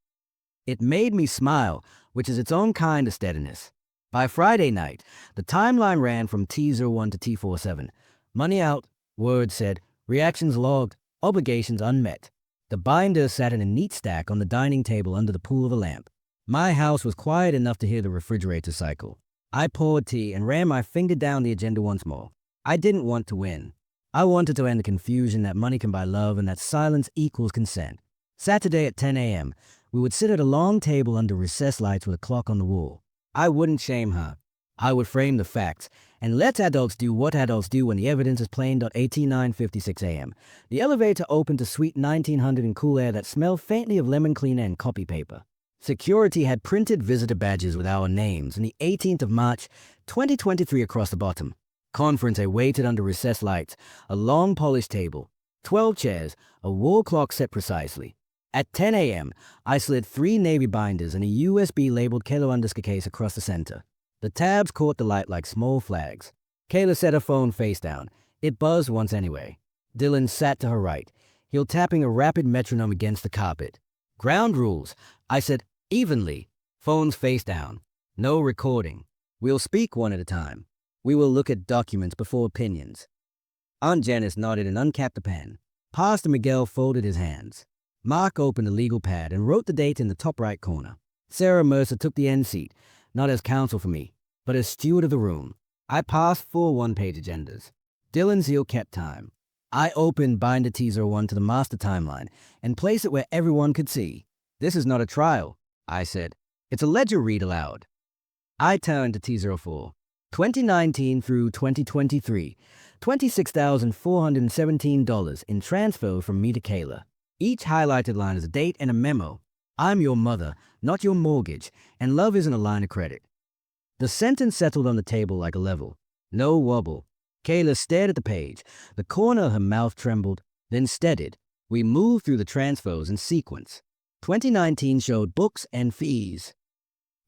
It made me smile, which is its own kind of steadiness. By Friday night, the timeline ran from T01 to T47. Money out, word said, reactions logged, obligations unmet. The binder sat in a neat stack on the dining table under the pool of a lamp. My house was quiet enough to hear the refrigerator cycle. I poured tea and ran my finger down the agenda once more. I didn't want to win. I wanted to end the confusion that money can buy love and that silence equals consent. Saturday at 10 a.m., we would sit at a long table under recessed lights with a clock on the wall. I wouldn't shame her. I would frame the facts and let adults do what adults do when the evidence is plain. 9:56 a.m. The elevator opened to Suite 1900 in cool air that smelled faintly of lemon cleaner and copy paper. Security had printed visitor badges with our names and the 18th of March, 2023 across the bottom. Conference waited under recessed lights, a long polished table, 12 chairs, a wall clock set precisely. At 10 a.m., I slid 3 navy binders and a USB-labeled Kayla case across the center. The tabs caught the light like small flags. Kayla set her phone face down. It buzzed once anyway. Dylan sat to her right, heel tapping a rapid metronome against the carpet. Ground rules. I said, evenly. Phones face down. No recording. We'll speak one at a time. We will look at documents before opinions. Aunt Janice nodded and uncapped a pen. Pastor Miguel folded his hands. Mark opened a legal pad and wrote the date in the top right corner. Sarah Mercer took the end seat, not as counsel for me, but as steward of the room. I passed 4 one-page agendas. Dylan's heel kept time. I opened binder T01 to the master timeline and placed it where everyone could see. This is not a trial, I said. It's a ledger read aloud. I turned to T04. 2019 through 2023, $26,417 in transfer from me to Kayla. Each highlighted line is a date and a memo. I'm your mother, not your mortgage, and love isn't a line of credit. The sentence settled on the table like a level. No wobble. Kayla stared at the page. The corner of her mouth trembled, then steadied. We moved through the transfers in sequence. 2019 showed books and fees.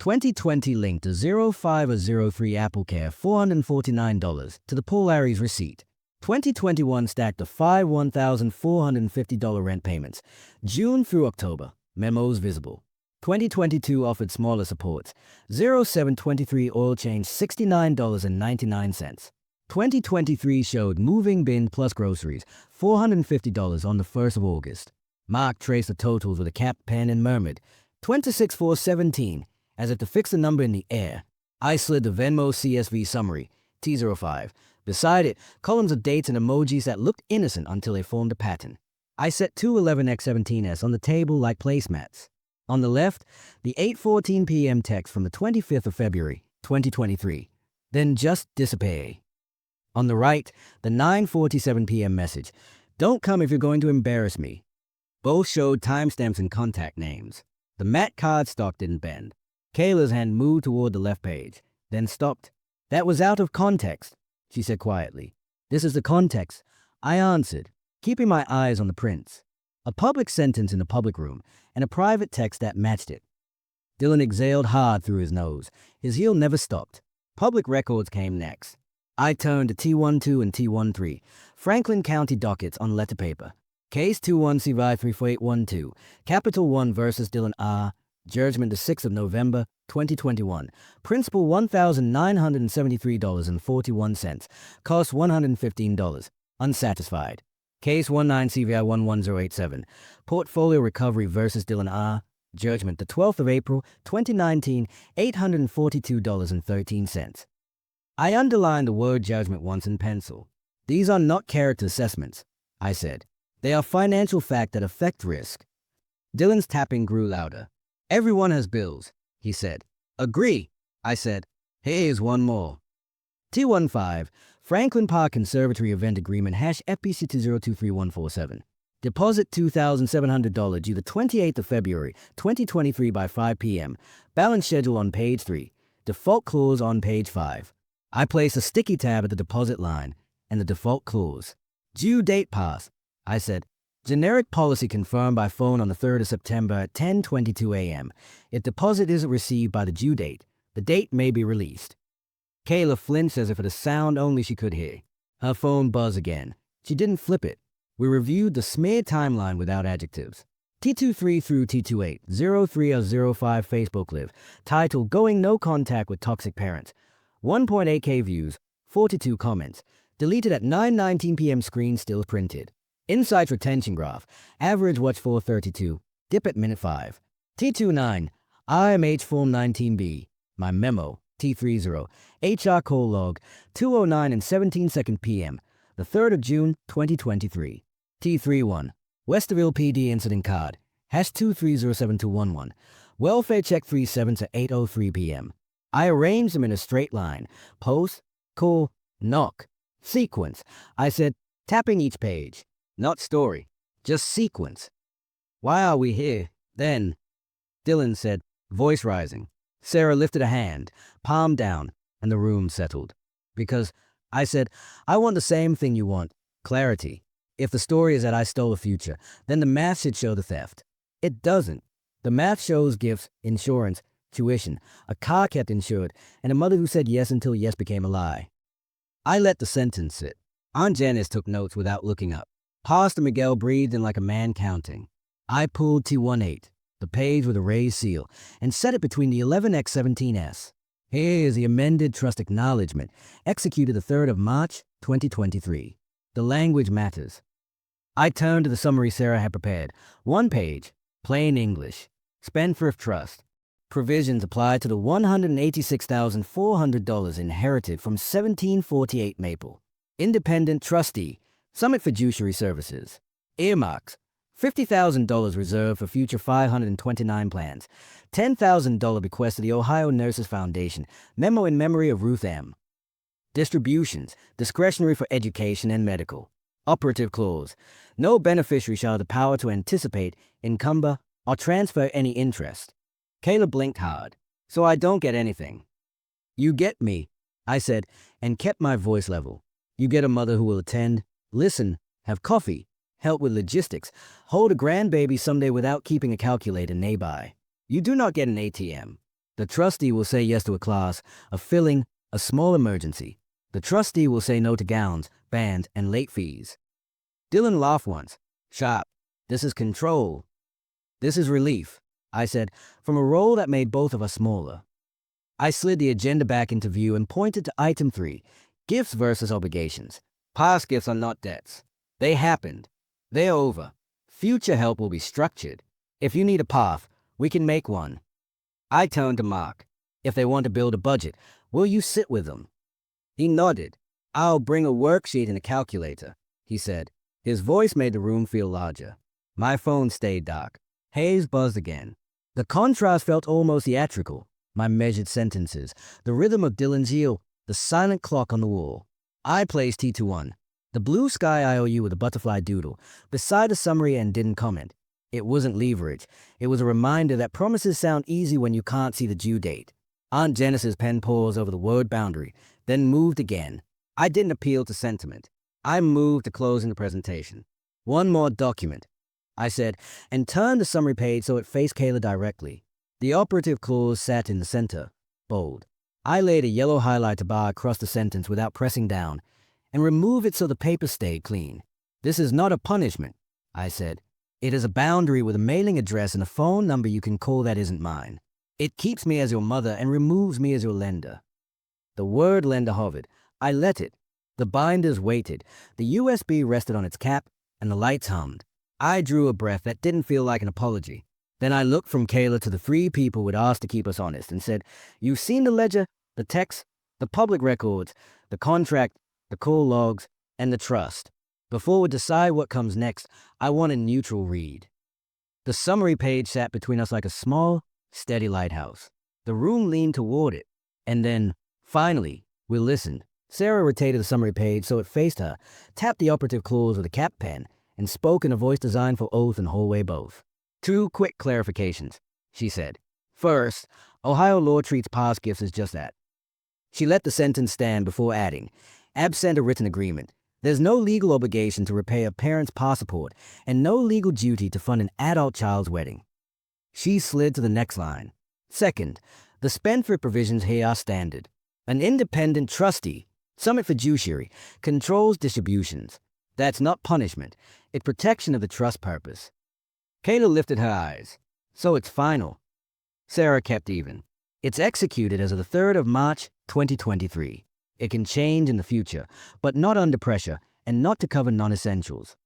2020 linked to 0503 AppleCare $449 to the Paul Aries receipt. 2021 stacked to 5 $1,450 rent payments, June through October, memos visible. 2022 offered smaller supports, 0723 oil change $69.99. 2023 showed moving bin plus groceries, $450 on the 1st of August. Mark traced the totals with a capped pen and murmured, 26417, as if to fix the number in the air. I slid the Venmo CSV summary, T05. Beside it, columns of dates and emojis that looked innocent until they formed a pattern. I set 2 11x17s on the table like placemats. On the left, the 8:14 p.m. text from the 25th of February, 2023. Then just disappear. On the right, the 9:47 p.m. message. Don't come if you're going to embarrass me. Both showed timestamps and contact names. The matte card stock didn't bend. Kayla's hand moved toward the left page, then stopped. That was out of context, she said quietly. This is the context, I answered, keeping my eyes on the prints. A public sentence in the public room, and a private text that matched it. Dylan exhaled hard through his nose. His heel never stopped. Public records came next. I turned to T12 and T13, Franklin County dockets on letter paper. Case 21-CY34812, Capital 1 versus Dylan R. Judgment the 6th of November, 2021. Principal $1,973.41. Cost $115. Unsatisfied. Case 19-CVI11087. Portfolio Recovery versus Dylan R. Judgment the 12th of April, 2019. $842.13. I underlined the word judgment once in pencil. These are not character assessments, I said. They are financial facts that affect risk. Dylan's tapping grew louder. Everyone has bills, he said. Agree, I said. Here's one more. T15, Franklin Park Conservatory Event Agreement #FPC2023147. Deposit $2,700 due the 28th of February, 2023 by 5 p.m. Balance schedule on page 3. Default clause on page 5. I place a sticky tab at the deposit line and the default clause. Due date pass, I said. Generic policy confirmed by phone on the 3rd of September at 10:22 a.m. If deposit isn't received by the due date, the date may be released. Kayla flinched as if at a sound only she could hear. Her phone buzzed again. She didn't flip it. We reviewed the smear timeline without adjectives. T23 through T28, 03/05 Facebook Live, titled Going No Contact with Toxic Parents. 1.8K views, 42 comments. Deleted at 9:19 p.m. Screen still printed. Insights retention graph. Average watch 432. Dip at minute 5. T29. IMH Form 19B. My memo. T30. HR call log. 2:09 and 17 p.m. The 3rd of June, 2023. T31. Westerville PD incident card. #2307211. Welfare check 37 to 8:03 p.m. I arranged them in a straight line. Post, call, knock. Sequence. I said, tapping each page. Not story, just sequence. Why are we here, then? Dylan said, voice rising. Sarah lifted a hand, palm down, and the room settled. Because, I said, I want the same thing you want, clarity. If the story is that I stole a future, then the math should show the theft. It doesn't. The math shows gifts, insurance, tuition, a car kept insured, and a mother who said yes until yes became a lie. I let the sentence sit. Aunt Janice took notes without looking up. Pastor Miguel breathed in like a man counting. I pulled T18, the page with a raised seal, and set it between the 11x17s. Here is the amended trust acknowledgement, executed the 3rd of March, 2023. The language matters. I turned to the summary Sarah had prepared. One page, plain English. Spendthrift trust. Provisions apply to the $186,400 inherited from 1748 Maple. Independent trustee. Summit Fiduciary Services. Earmarks. $50,000 reserved for future 529 plans. $10,000 bequest to the Ohio Nurses Foundation. Memo in memory of Ruth M. Distributions. Discretionary for education and medical. Operative clause. No beneficiary shall have the power to anticipate, encumber, or transfer any interest. Kayla blinked hard. So I don't get anything. You get me, I said, and kept my voice level. You get a mother who will attend, listen, have coffee, help with logistics, hold a grandbaby someday without keeping a calculator nearby. You do not get an ATM. The trustee will say yes to a class, a filling, a small emergency. The trustee will say no to gowns, bands, and late fees. Dylan laughed once. Sharp. This is control. This is relief, I said, from a role that made both of us smaller. I slid the agenda back into view and pointed to item 3, gifts versus obligations. Past gifts are not debts. They happened. They're over. Future help will be structured. If you need a path, we can make one. I turned to Mark. If they want to build a budget, will you sit with them? He nodded. I'll bring a worksheet and a calculator, he said. His voice made the room feel larger. My phone stayed dark. Haze buzzed again. The contrast felt almost theatrical. My measured sentences, the rhythm of Dylan's heel, the silent clock on the wall. I placed T21, the blue sky IOU with a butterfly doodle, beside the summary and didn't comment. It wasn't leverage. It was a reminder that promises sound easy when you can't see the due date. Aunt Janice's pen paused over the word boundary, then moved again. I didn't appeal to sentiment. I moved to closing the presentation. One more document, I said, and turned the summary page so it faced Kayla directly. The operative clause sat in the center, bold. I laid a yellow highlighter bar across the sentence without pressing down, and removed it so the paper stayed clean. This is not a punishment. I said. It is a boundary with a mailing address and a phone number you can call that isn't mine. It keeps me as your mother and removes me as your lender. The word lender hovered. I let it. The binders waited. The USB rested on its cap, and the lights hummed. I drew a breath that didn't feel like an apology. Then I looked from Kayla to the three people who'd asked to keep us honest and said, "You've seen the ledger, the text, the public records, the contract, the call logs, and the trust. Before we decide what comes next, I want a neutral read." The summary page sat between us like a small, steady lighthouse. The room leaned toward it. And then, finally, we listened. Sarah rotated the summary page so it faced her, tapped the operative clause with a cap pen, and spoke in a voice designed for oath and hallway both. "Two quick clarifications," she said. "First, Ohio law treats past gifts as just that." She let the sentence stand before adding, "Absent a written agreement, there's no legal obligation to repay a parent's passport and no legal duty to fund an adult child's wedding." She slid to the next line. "Second, the spendthrift provisions here are standard. An independent trustee, summit fiduciary, controls distributions. That's not punishment. It's protection of the trust purpose." Kayla lifted her eyes. "So it's final." Sarah kept even. "It's executed as of the 3rd of March, 2023. It can change in the future, but not under pressure and not to cover non-essentials."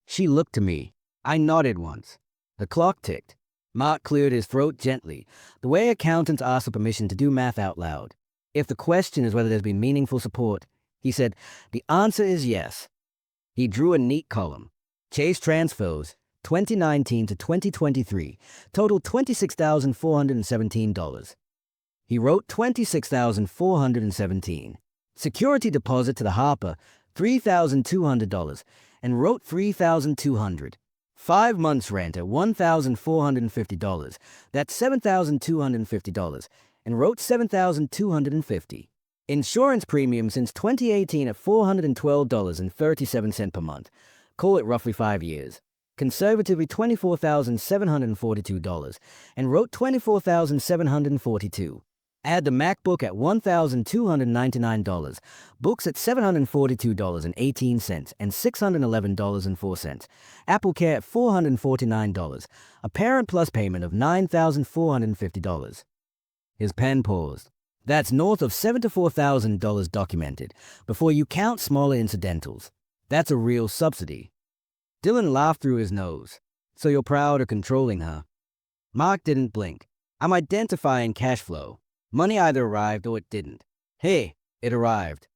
She looked to me. I nodded once. The clock ticked. Mark cleared his throat gently, the way accountants ask for permission to do math out loud. "If the question is whether there's been meaningful support," he said, "the answer is yes." He drew a neat column. Chase transfers, 2019 to 2023, total $26,417. He wrote $26,417. Security deposit to the Harper, $3,200, and wrote $3,200. 5 months rent at $1,450. That's $7,250, and wrote $7,250. Insurance premium since 2018 at $412.37 per month. Call it roughly 5 years. Conservatively $24,742, and wrote $24,742. Add the MacBook at $1,299, books at $742.18 and $611.04, Apple Care at $449, a Parent Plus payment of $9,450. His pen paused. That's north of $7,000 to $4,000 documented, before you count smaller incidentals. That's a real subsidy. Dylan laughed through his nose. "So you're proud of controlling her?" Mark didn't blink. "I'm identifying cash flow. Money either arrived or it didn't. Hey, it arrived."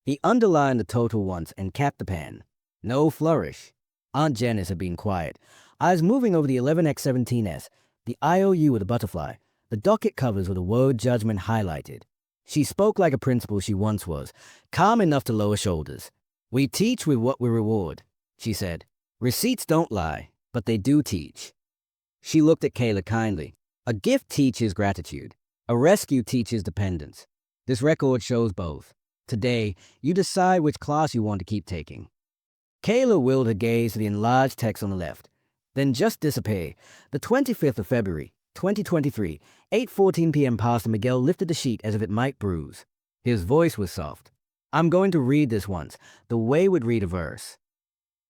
He underlined the total once and capped the pen. No flourish. Aunt Janice had been quiet. I was moving over the 11X17S, the IOU with a butterfly, the docket covers with a word judgment highlighted. She spoke like a principal she once was, calm enough to lower shoulders. "We teach with what we reward," she said. "Receipts don't lie, but they do teach." She looked at Kayla kindly. "A gift teaches gratitude. A rescue teaches dependence. This record shows both. Today, you decide which class you want to keep taking." Kayla willed her gaze to the enlarged text on the left, then just disappear. "The 25th of February, 2023, 8:14 p.m. Pastor Miguel lifted the sheet as if it might bruise. His voice was soft. "I'm going to read this once, the way we'd read a verse."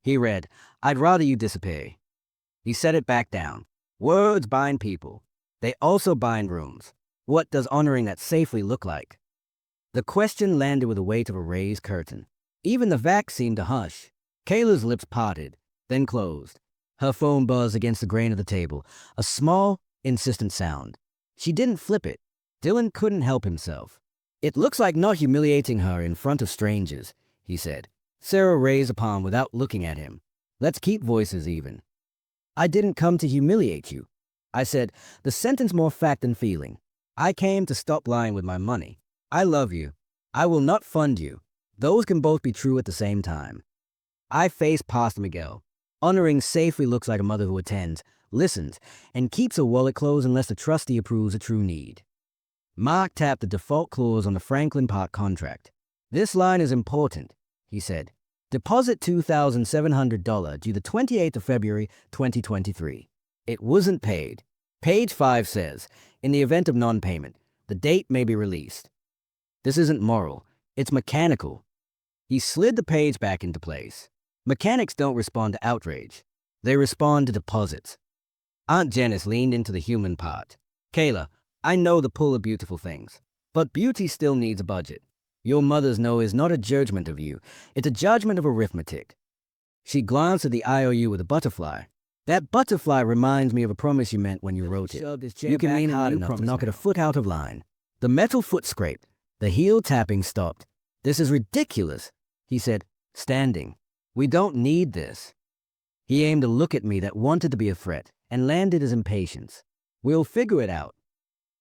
He read, "I'd rather you disappear." He set it back down. Words bind people. They also bind rooms. What does honoring that safely look like? The question landed with the weight of a raised curtain. Even the vac seemed to hush. Kayla's lips parted, then closed. Her phone buzzed against the grain of the table, a small, insistent sound. She didn't flip it. Dylan couldn't help himself. "It looks like not humiliating her in front of strangers," he said. Sarah raised a palm without looking at him. "Let's keep voices even." "I didn't come to humiliate you." I said, the sentence more fact than feeling. "I came to stop lying with my money. I love you. I will not fund you. Those can both be true at the same time." I faced Pastor Miguel. Honoring safely looks like a mother who attends, listens, and keeps her wallet closed unless the trustee approves a true need. Mark tapped the default clause on the Franklin Park contract. "This line is important," he said. "Deposit $2,700 due the 28th of February, 2023. It wasn't paid. Page 5 says, in the event of non-payment, the date may be released." This isn't moral. It's mechanical. He slid the page back into place. Mechanics don't respond to outrage. They respond to deposits. Aunt Janice leaned into the human part. Kayla, I know the pull of beautiful things, but beauty still needs a budget. Your mother's no is not a judgment of you. It's a judgment of arithmetic. She glanced at the IOU with a butterfly. That butterfly reminds me of a promise you meant when you wrote it. You can lean hard enough to knock it a foot out of line. The metal foot scraped. The heel tapping stopped. This is ridiculous, he said, standing. We don't need this. He aimed a look at me that wanted to be a threat and landed his impatience. We'll figure it out.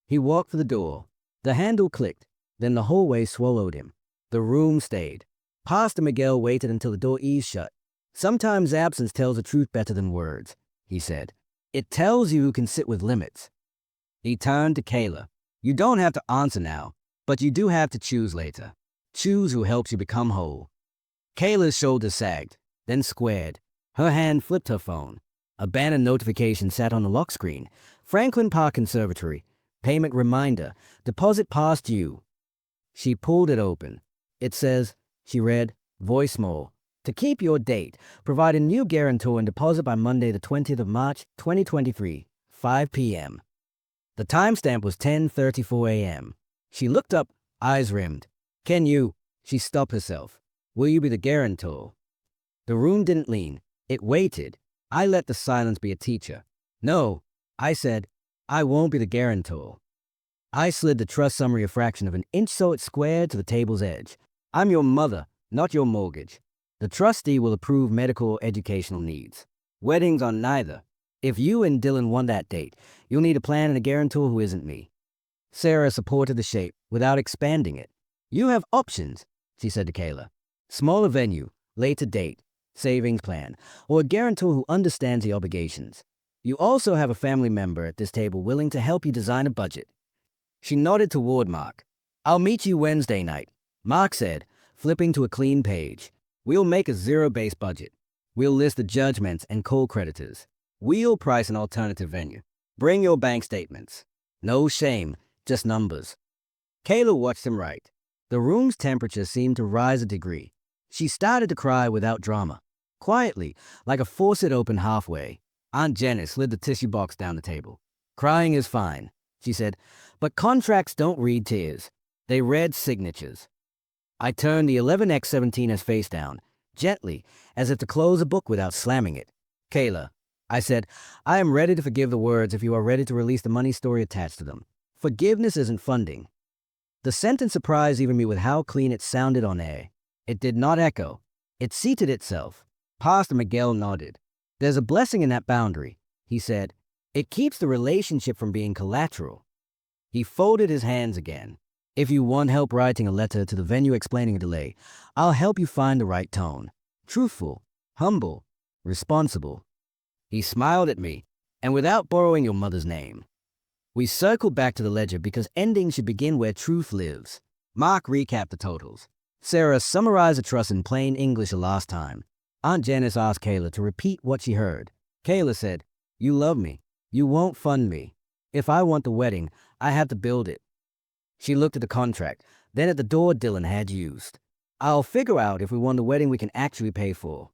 He walked for the door. The handle clicked. Then the hallway swallowed him. The room stayed. Pastor Miguel waited until the door eased shut. Sometimes absence tells the truth better than words, he said. It tells you who can sit with limits. He turned to Kayla. You don't have to answer now, but you do have to choose later. Choose who helps you become whole. Kayla's shoulders sagged, then squared. Her hand flipped her phone. A banner notification sat on the lock screen. Franklin Park Conservatory. Payment reminder. Deposit past due. She pulled it open. It says, she read, voicemail. To keep your date, provide a new guarantor and deposit by Monday the 20th of March, 2023, 5 p.m. The timestamp was 10:34 a.m. She looked up, eyes rimmed. Can you? She stopped herself. Will you be the guarantor? The room didn't lean. It waited. I let the silence be a teacher. No, I said, I won't be the guarantor. I slid the trust summary a fraction of an inch so it squared to the table's edge. I'm your mother, not your mortgage. The trustee will approve medical or educational needs. Weddings are neither. If you and Dylan want that date, you'll need a plan and a guarantor who isn't me. Sarah supported the shape without expanding it. You have options, she said to Kayla. Smaller venue, later date, savings plan, or a guarantor who understands the obligations. You also have a family member at this table willing to help you design a budget. She nodded toward Mark. I'll meet you Wednesday night, Mark said, flipping to a clean page. We'll make a zero-based budget. We'll list the judgments and cold creditors. We'll price an alternative venue. Bring your bank statements. No shame, just numbers. Kayla watched him write. The room's temperature seemed to rise a degree. She started to cry without drama. Quietly, like a faucet opened halfway, Aunt Janice slid the tissue box down the table. Crying is fine, she said, but contracts don't read tears. They read signatures. I turned the 11x17s face down, gently, as if to close a book without slamming it. Kayla, I said, I am ready to forgive the words if you are ready to release the money story attached to them. Forgiveness isn't funding. The sentence surprised even me with how clean it sounded on air. It did not echo. It seated itself. Pastor Miguel nodded. There's a blessing in that boundary, he said. It keeps the relationship from being collateral. He folded his hands again. If you want help writing a letter to the venue explaining a delay, I'll help you find the right tone. Truthful, humble, responsible. He smiled at me, and without borrowing your mother's name. We circled back to the ledger because endings should begin where truth lives. Mark recapped the totals. Sarah summarized the trust in plain English the last time. Aunt Janice asked Kayla to repeat what she heard. Kayla said, You love me. You won't fund me. If I want the wedding, I have to build it. She looked at the contract, then at the door Dylan had used. I'll figure out if we want the wedding we can actually pay for.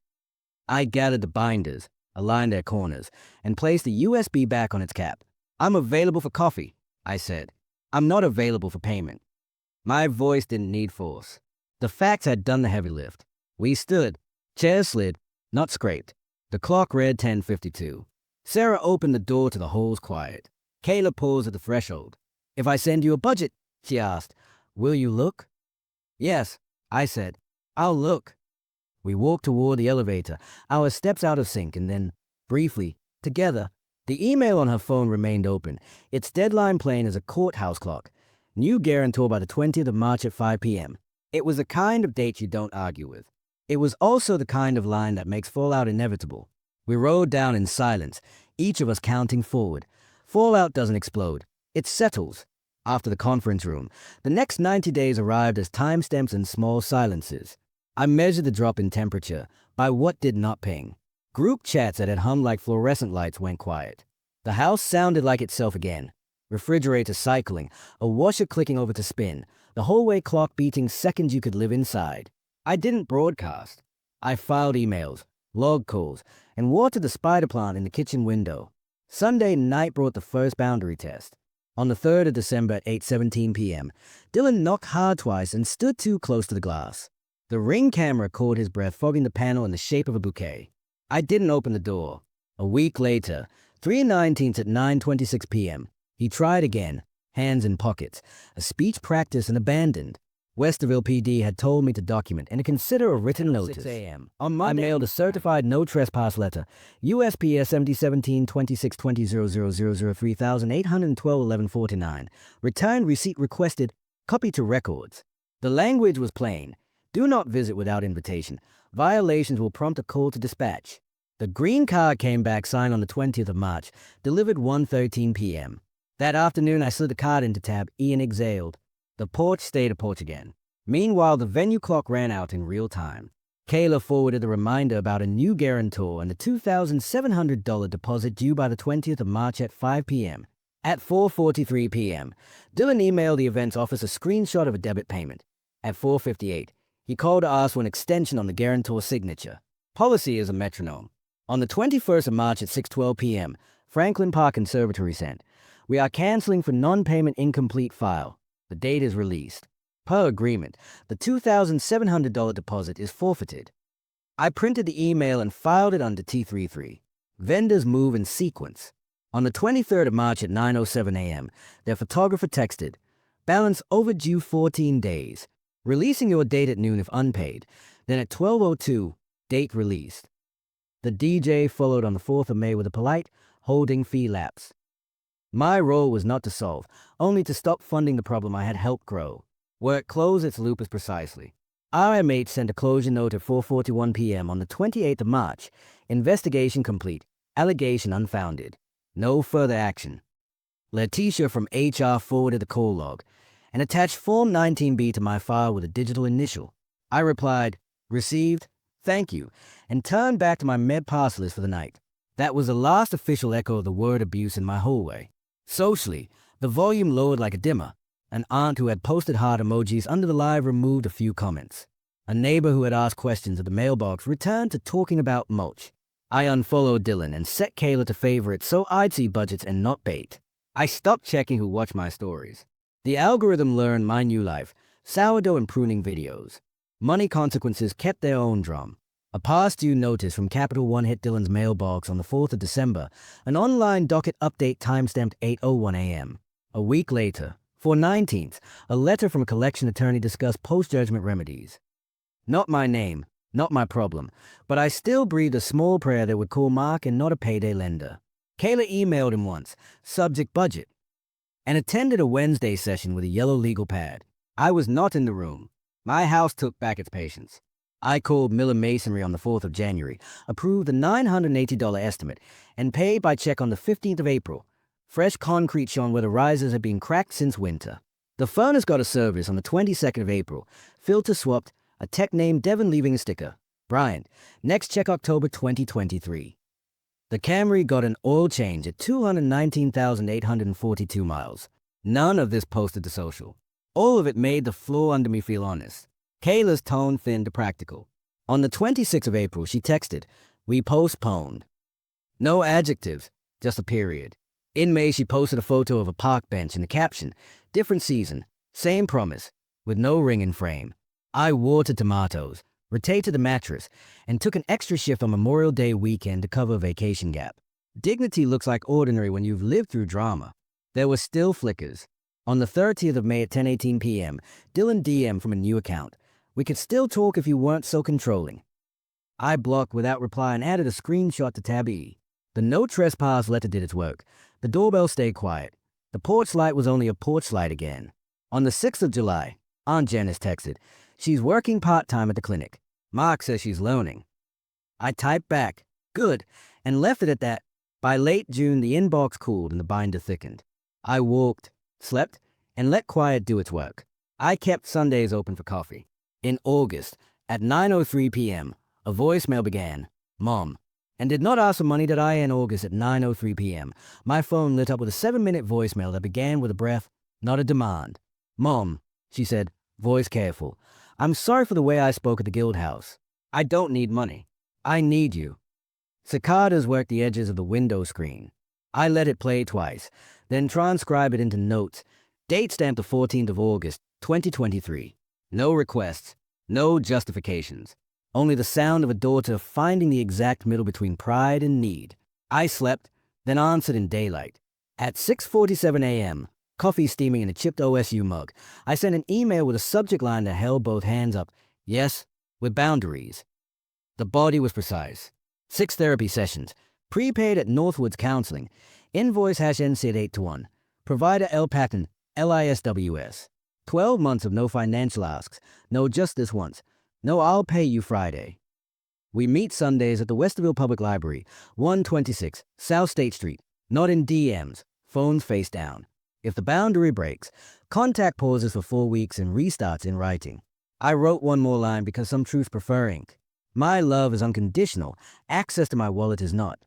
I gathered the binders, aligned their corners, and placed the USB back on its cap. I'm available for coffee, I said. I'm not available for payment. My voice didn't need force. The facts had done the heavy lift. We stood. Chairs slid, not scraped. The clock read 10:52. Sarah opened the door to the hall's quiet. Kayla paused at the threshold. If I send you a budget, she asked, will you look? Yes, I said. I'll look. We walked toward the elevator, our steps out of sync, and then, briefly, together, the email on her phone remained open, its deadline plain as a courthouse clock. New guarantor by the 20th of March at 5 p.m. It was the kind of date you don't argue with. It was also the kind of line that makes fallout inevitable. We rode down in silence, each of us counting forward. Fallout doesn't explode. It settles. After the conference room, the next 90 days arrived as timestamps and small silences. I measured the drop in temperature by what did not ping. Group chats that had hummed like fluorescent lights went quiet. The house sounded like itself again. Refrigerator cycling, a washer clicking over to spin, the hallway clock beating seconds you could live inside. I didn't broadcast. I filed emails, log calls, and watered the spider plant in the kitchen window. Sunday night brought the first boundary test. On the 3rd of December at 8:17 p.m., Dylan knocked hard twice and stood too close to the glass. The Ring camera caught his breath, fogging the panel in the shape of a bouquet. I didn't open the door. A week later, 3/19 at 9:26 p.m., he tried again, hands in pockets, a speech practice and abandoned. Westerville PD had told me to document and to consider a written notice. 6 a.m. On Monday, I mailed a certified no trespass letter, USPS 7017 26 20 0000 3812 1149. Returned receipt requested, copy to records. The language was plain. Do not visit without invitation. Violations will prompt a call to dispatch. The green card came back signed on the 20th of March, delivered 1:13 p.m. That afternoon, I slid the card into tab E and exhaled. The porch stayed a porch again. Meanwhile, the venue clock ran out in real time. Kayla forwarded a reminder about a new guarantor and the $2,700 deposit due by the 20th of March at 5 p.m. At 4:43 p.m., Dylan emailed the events office a screenshot of a debit payment. At 4:58, he called to ask for an extension on the guarantor's signature. Policy is a metronome. On the 21st of March at 6:12 p.m., Franklin Park Conservatory sent, "We are canceling for non-payment incomplete file. The date is released. Per agreement, the $2,700 deposit is forfeited." I printed the email and filed it under T33. Vendors move in sequence. On the 23rd of March at 9:07 a.m., their photographer texted, "Balance overdue 14 days. Releasing your date at noon if unpaid." Then at 12:02, date released. The DJ followed on the 4th of May with a polite, holding fee lapse. My role was not to solve, only to stop funding the problem I had helped grow. Where it closed its lupus precisely. RMH sent a closure note at 4:41 p.m. on the 28th of March. Investigation complete. Allegation unfounded. No further action. Letitia from HR forwarded the call log and attached Form 19B to my file with a digital initial. I replied, "Received, thank you," and turned back to my med pass list for the night. That was the last official echo of the word abuse in my hallway. Socially, the volume lowered like a dimmer. An aunt who had posted heart emojis under the live removed a few comments. A neighbor who had asked questions at the mailbox returned to talking about mulch. I unfollowed Dylan and set Kayla to favorite so I'd see budgets and not bait. I stopped checking who watched my stories. The algorithm learned my new life, sourdough and pruning videos. Money consequences kept their own drum. A past due notice from Capital One hit Dylan's mailbox on the 4th of December, an online docket update timestamped 8:01 a.m. A week later, 4/19th, a letter from a collection attorney discussed post-judgment remedies. Not my name, not my problem, but I still breathed a small prayer that would call Mark and not a payday lender. Kayla emailed him once, subject budget, and attended a Wednesday session with a yellow legal pad. I was not in the room. My house took back its patience. I called Miller Masonry on the 4th of January, approved the $980 estimate, and paid by check on the 15th of April. Fresh concrete shone where the risers had been cracked since winter. The furnace got a service on the 22nd of April. Filter swapped, a tech named Devin leaving a sticker. Bryant, next check October 2023. The Camry got an oil change at 219,842 miles. None of this posted to social. All of it made the floor under me feel honest. Kayla's tone thinned to practical. On the 26th of April, she texted, "We postponed." No adjectives, just a period. In May, she posted a photo of a park bench and the caption, "Different season, same promise," with no ring in frame. I watered tomatoes, rotated the mattress, and took an extra shift on Memorial Day weekend to cover a vacation gap. Dignity looks like ordinary when you've lived through drama. There were still flickers. On the 30th of May at 10:18 p.m., Dylan DM'd from a new account. "We could still talk if you weren't so controlling." I blocked without reply and added a screenshot to tab E. The no trespass letter did its work. The doorbell stayed quiet. The porch light was only a porch light again. On the 6th of July, Aunt Janice texted, "She's working part-time at the clinic. Mark says she's learning." I typed back, "Good," and left it at that. By late June, the inbox cooled and the binder thickened. I walked, slept, and let quiet do its work. I kept Sundays open for coffee. In August, at 9:03 p.m., a voicemail began, "Mom," and did not ask for money that I in August at 9:03 p.m. My phone lit up with a 7-minute voicemail that began with a breath, not a demand. "Mom," she said, voice careful, "I'm sorry for the way I spoke at the guild house. I don't need money. I need you." Cicadas work the edges of the window screen. I let it play twice, then transcribe it into notes. Date stamped the 14th of August, 2023. No requests, no justifications. Only the sound of a daughter finding the exact middle between pride and need. I slept, then answered in daylight. At 6:47 a.m., coffee steaming in a chipped OSU mug, I sent an email with a subject line that held both hands up. Yes, with boundaries. The body was precise. 6 therapy sessions, prepaid at Northwoods Counseling, invoice #NC821, provider L Patton, LISWS. 12 months of no financial asks, no just this once, no I'll pay you Friday. We meet Sundays at the Westerville Public Library, 126 South State Street, not in DMs, phones face down. If the boundary breaks, contact pauses for 4 weeks and restarts in writing. I wrote one more line because some truths prefer ink. My love is unconditional, access to my wallet is not.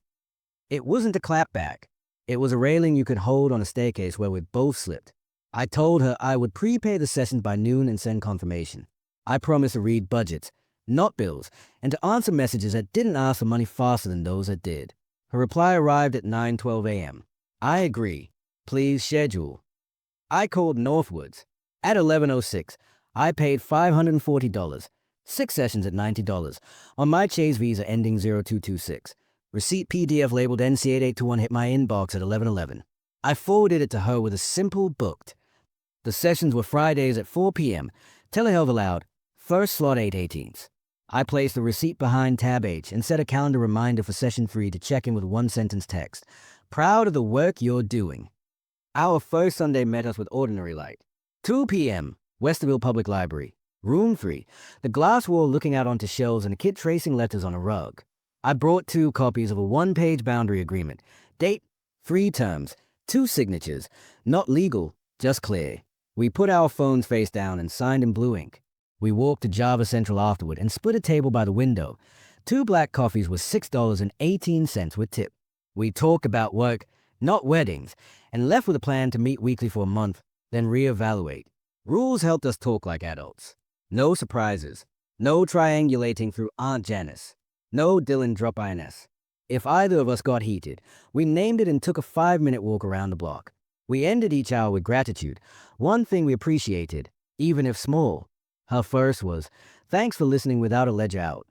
It wasn't a clapback. It was a railing you could hold on a staircase where we both slipped. I told her I would prepay the sessions by noon and send confirmation. I promised to read budgets, not bills, and to answer messages that didn't ask for money faster than those that did. Her reply arrived at 9:12 a.m. I agree. Please schedule. I called Northwoods. At 11:06, I paid $540, 6 sessions at $90, on my Chase Visa ending 0226. Receipt PDF labeled NC8821 hit my inbox at 11:11. I forwarded it to her with a simple booked. The sessions were Fridays at 4 p.m. Telehealth allowed. First slot 8/18. I placed the receipt behind tab H and set a calendar reminder for session 3 to check in with one sentence text. Proud of the work you're doing. Our first Sunday met us with ordinary light. 2 p.m. Westerville Public Library. Room 3. The glass wall looking out onto shelves and a kid tracing letters on a rug. I brought 2 copies of a 1-page boundary agreement. Date, 3 terms, 2 signatures. Not legal, just clear. We put our phones face down and signed in blue ink. We walked to Java Central afterward and split a table by the window. 2 black coffees were $6.18 with tip. We talked about work, not weddings, and left with a plan to meet weekly for a month, then reevaluate. Rules helped us talk like adults. No surprises. No triangulating through Aunt Janice. No Dylan drop INS. If either of us got heated, we named it and took a 5-minute walk around the block. We ended each hour with gratitude, one thing we appreciated, even if small. Her first was, thanks for listening without a ledger out.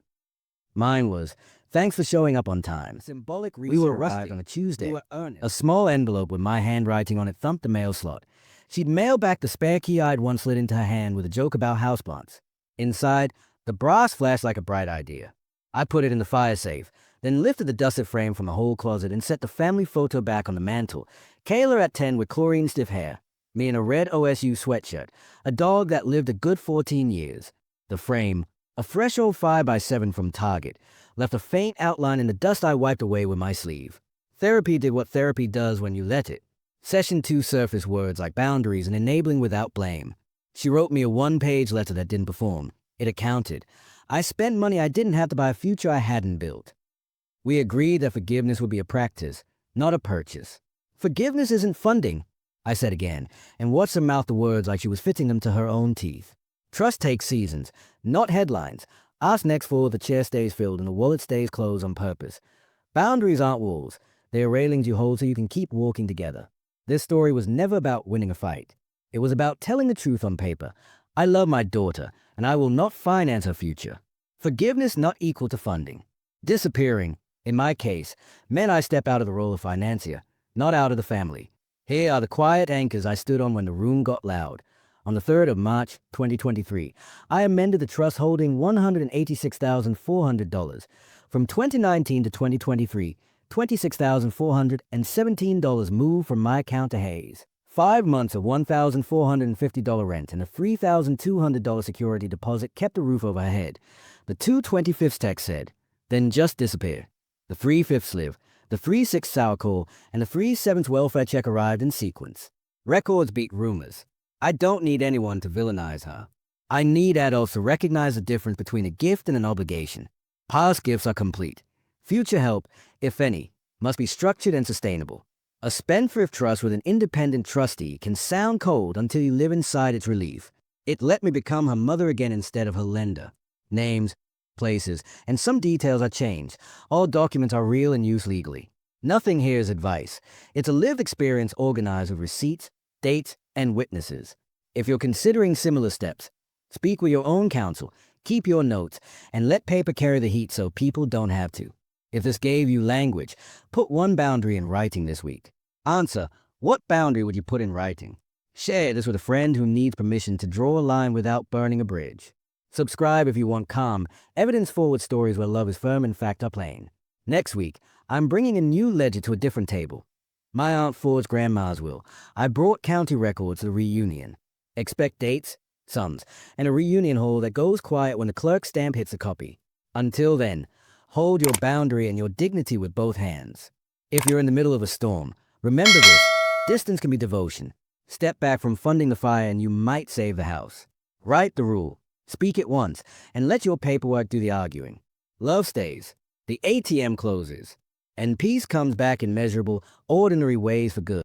Mine was, thanks for showing up on time. Symbolic we were rusty on a Tuesday. A small envelope with my handwriting on it thumped the mail slot. She'd mail back the spare key I'd once slid into her hand with a joke about houseplants. Inside, the brass flashed like a bright idea. I put it in the fire safe, then lifted the dusted frame from the whole closet and set the family photo back on the mantle. Kayla at 10 with chlorine-stiff hair. Me in a red OSU sweatshirt. A dog that lived a good 14 years. The frame, a fresh old 5x7 from Target, left a faint outline in the dust I wiped away with my sleeve. Therapy did what therapy does when you let it. Session 2 surfaced words like boundaries and enabling without blame. She wrote me a 1-page letter that didn't perform. It accounted. I spent money I didn't have to buy a future I hadn't built. We agreed that forgiveness would be a practice, not a purchase. Forgiveness isn't funding, I said again, and watched her mouth the words like she was fitting them to her own teeth. Trust takes seasons, not headlines. Ask next fall the chair stays filled and the wallet stays closed on purpose. Boundaries aren't walls. They are railings you hold so you can keep walking together. This story was never about winning a fight. It was about telling the truth on paper. I love my daughter, and I will not finance her future. Forgiveness not equal to funding. Disappearing, in my case, meant I step out of the role of financier, not out of the family. Here are the quiet anchors I stood on when the room got loud. On the 3rd of March, 2023, I amended the trust holding $186,400. From 2019 to 2023, $26,417 moved from my account to Hayes. 5 months of $1,450 rent and a $3,200 security deposit kept a roof over her head. The 2/25 text said, then just disappear. The 3/5 live, the 3/6 sour call, and the 3/7 welfare check arrived in sequence. Records beat rumors. I don't need anyone to villainize her. I need adults to recognize the difference between a gift and an obligation. Past gifts are complete. Future help, if any, must be structured and sustainable. A spendthrift trust with an independent trustee can sound cold until you live inside its relief. It let me become her mother again instead of her lender. Names, places, and some details are changed. All documents are real and used legally. Nothing here is advice. It's a lived experience organized with receipts, dates, and witnesses. If you're considering similar steps, speak with your own counsel, keep your notes, and let paper carry the heat so people don't have to. If this gave you language, put one boundary in writing this week. Answer: what boundary would you put in writing? Share this with a friend who needs permission to draw a line without burning a bridge. Subscribe if you want calm, evidence-forward stories where love is firm and fact are plain. Next week, I'm bringing a new ledger to a different table. My Aunt forged Grandma's will. I brought county records to the reunion. Expect dates, sums, and a reunion hall that goes quiet when the clerk's stamp hits a copy. Until then, hold your boundary and your dignity with both hands. If you're in the middle of a storm, remember this: distance can be devotion. Step back from funding the fire and you might save the house. Write the rule, speak it once, and let your paperwork do the arguing. Love stays, the ATM closes, and peace comes back in measurable, ordinary ways for good.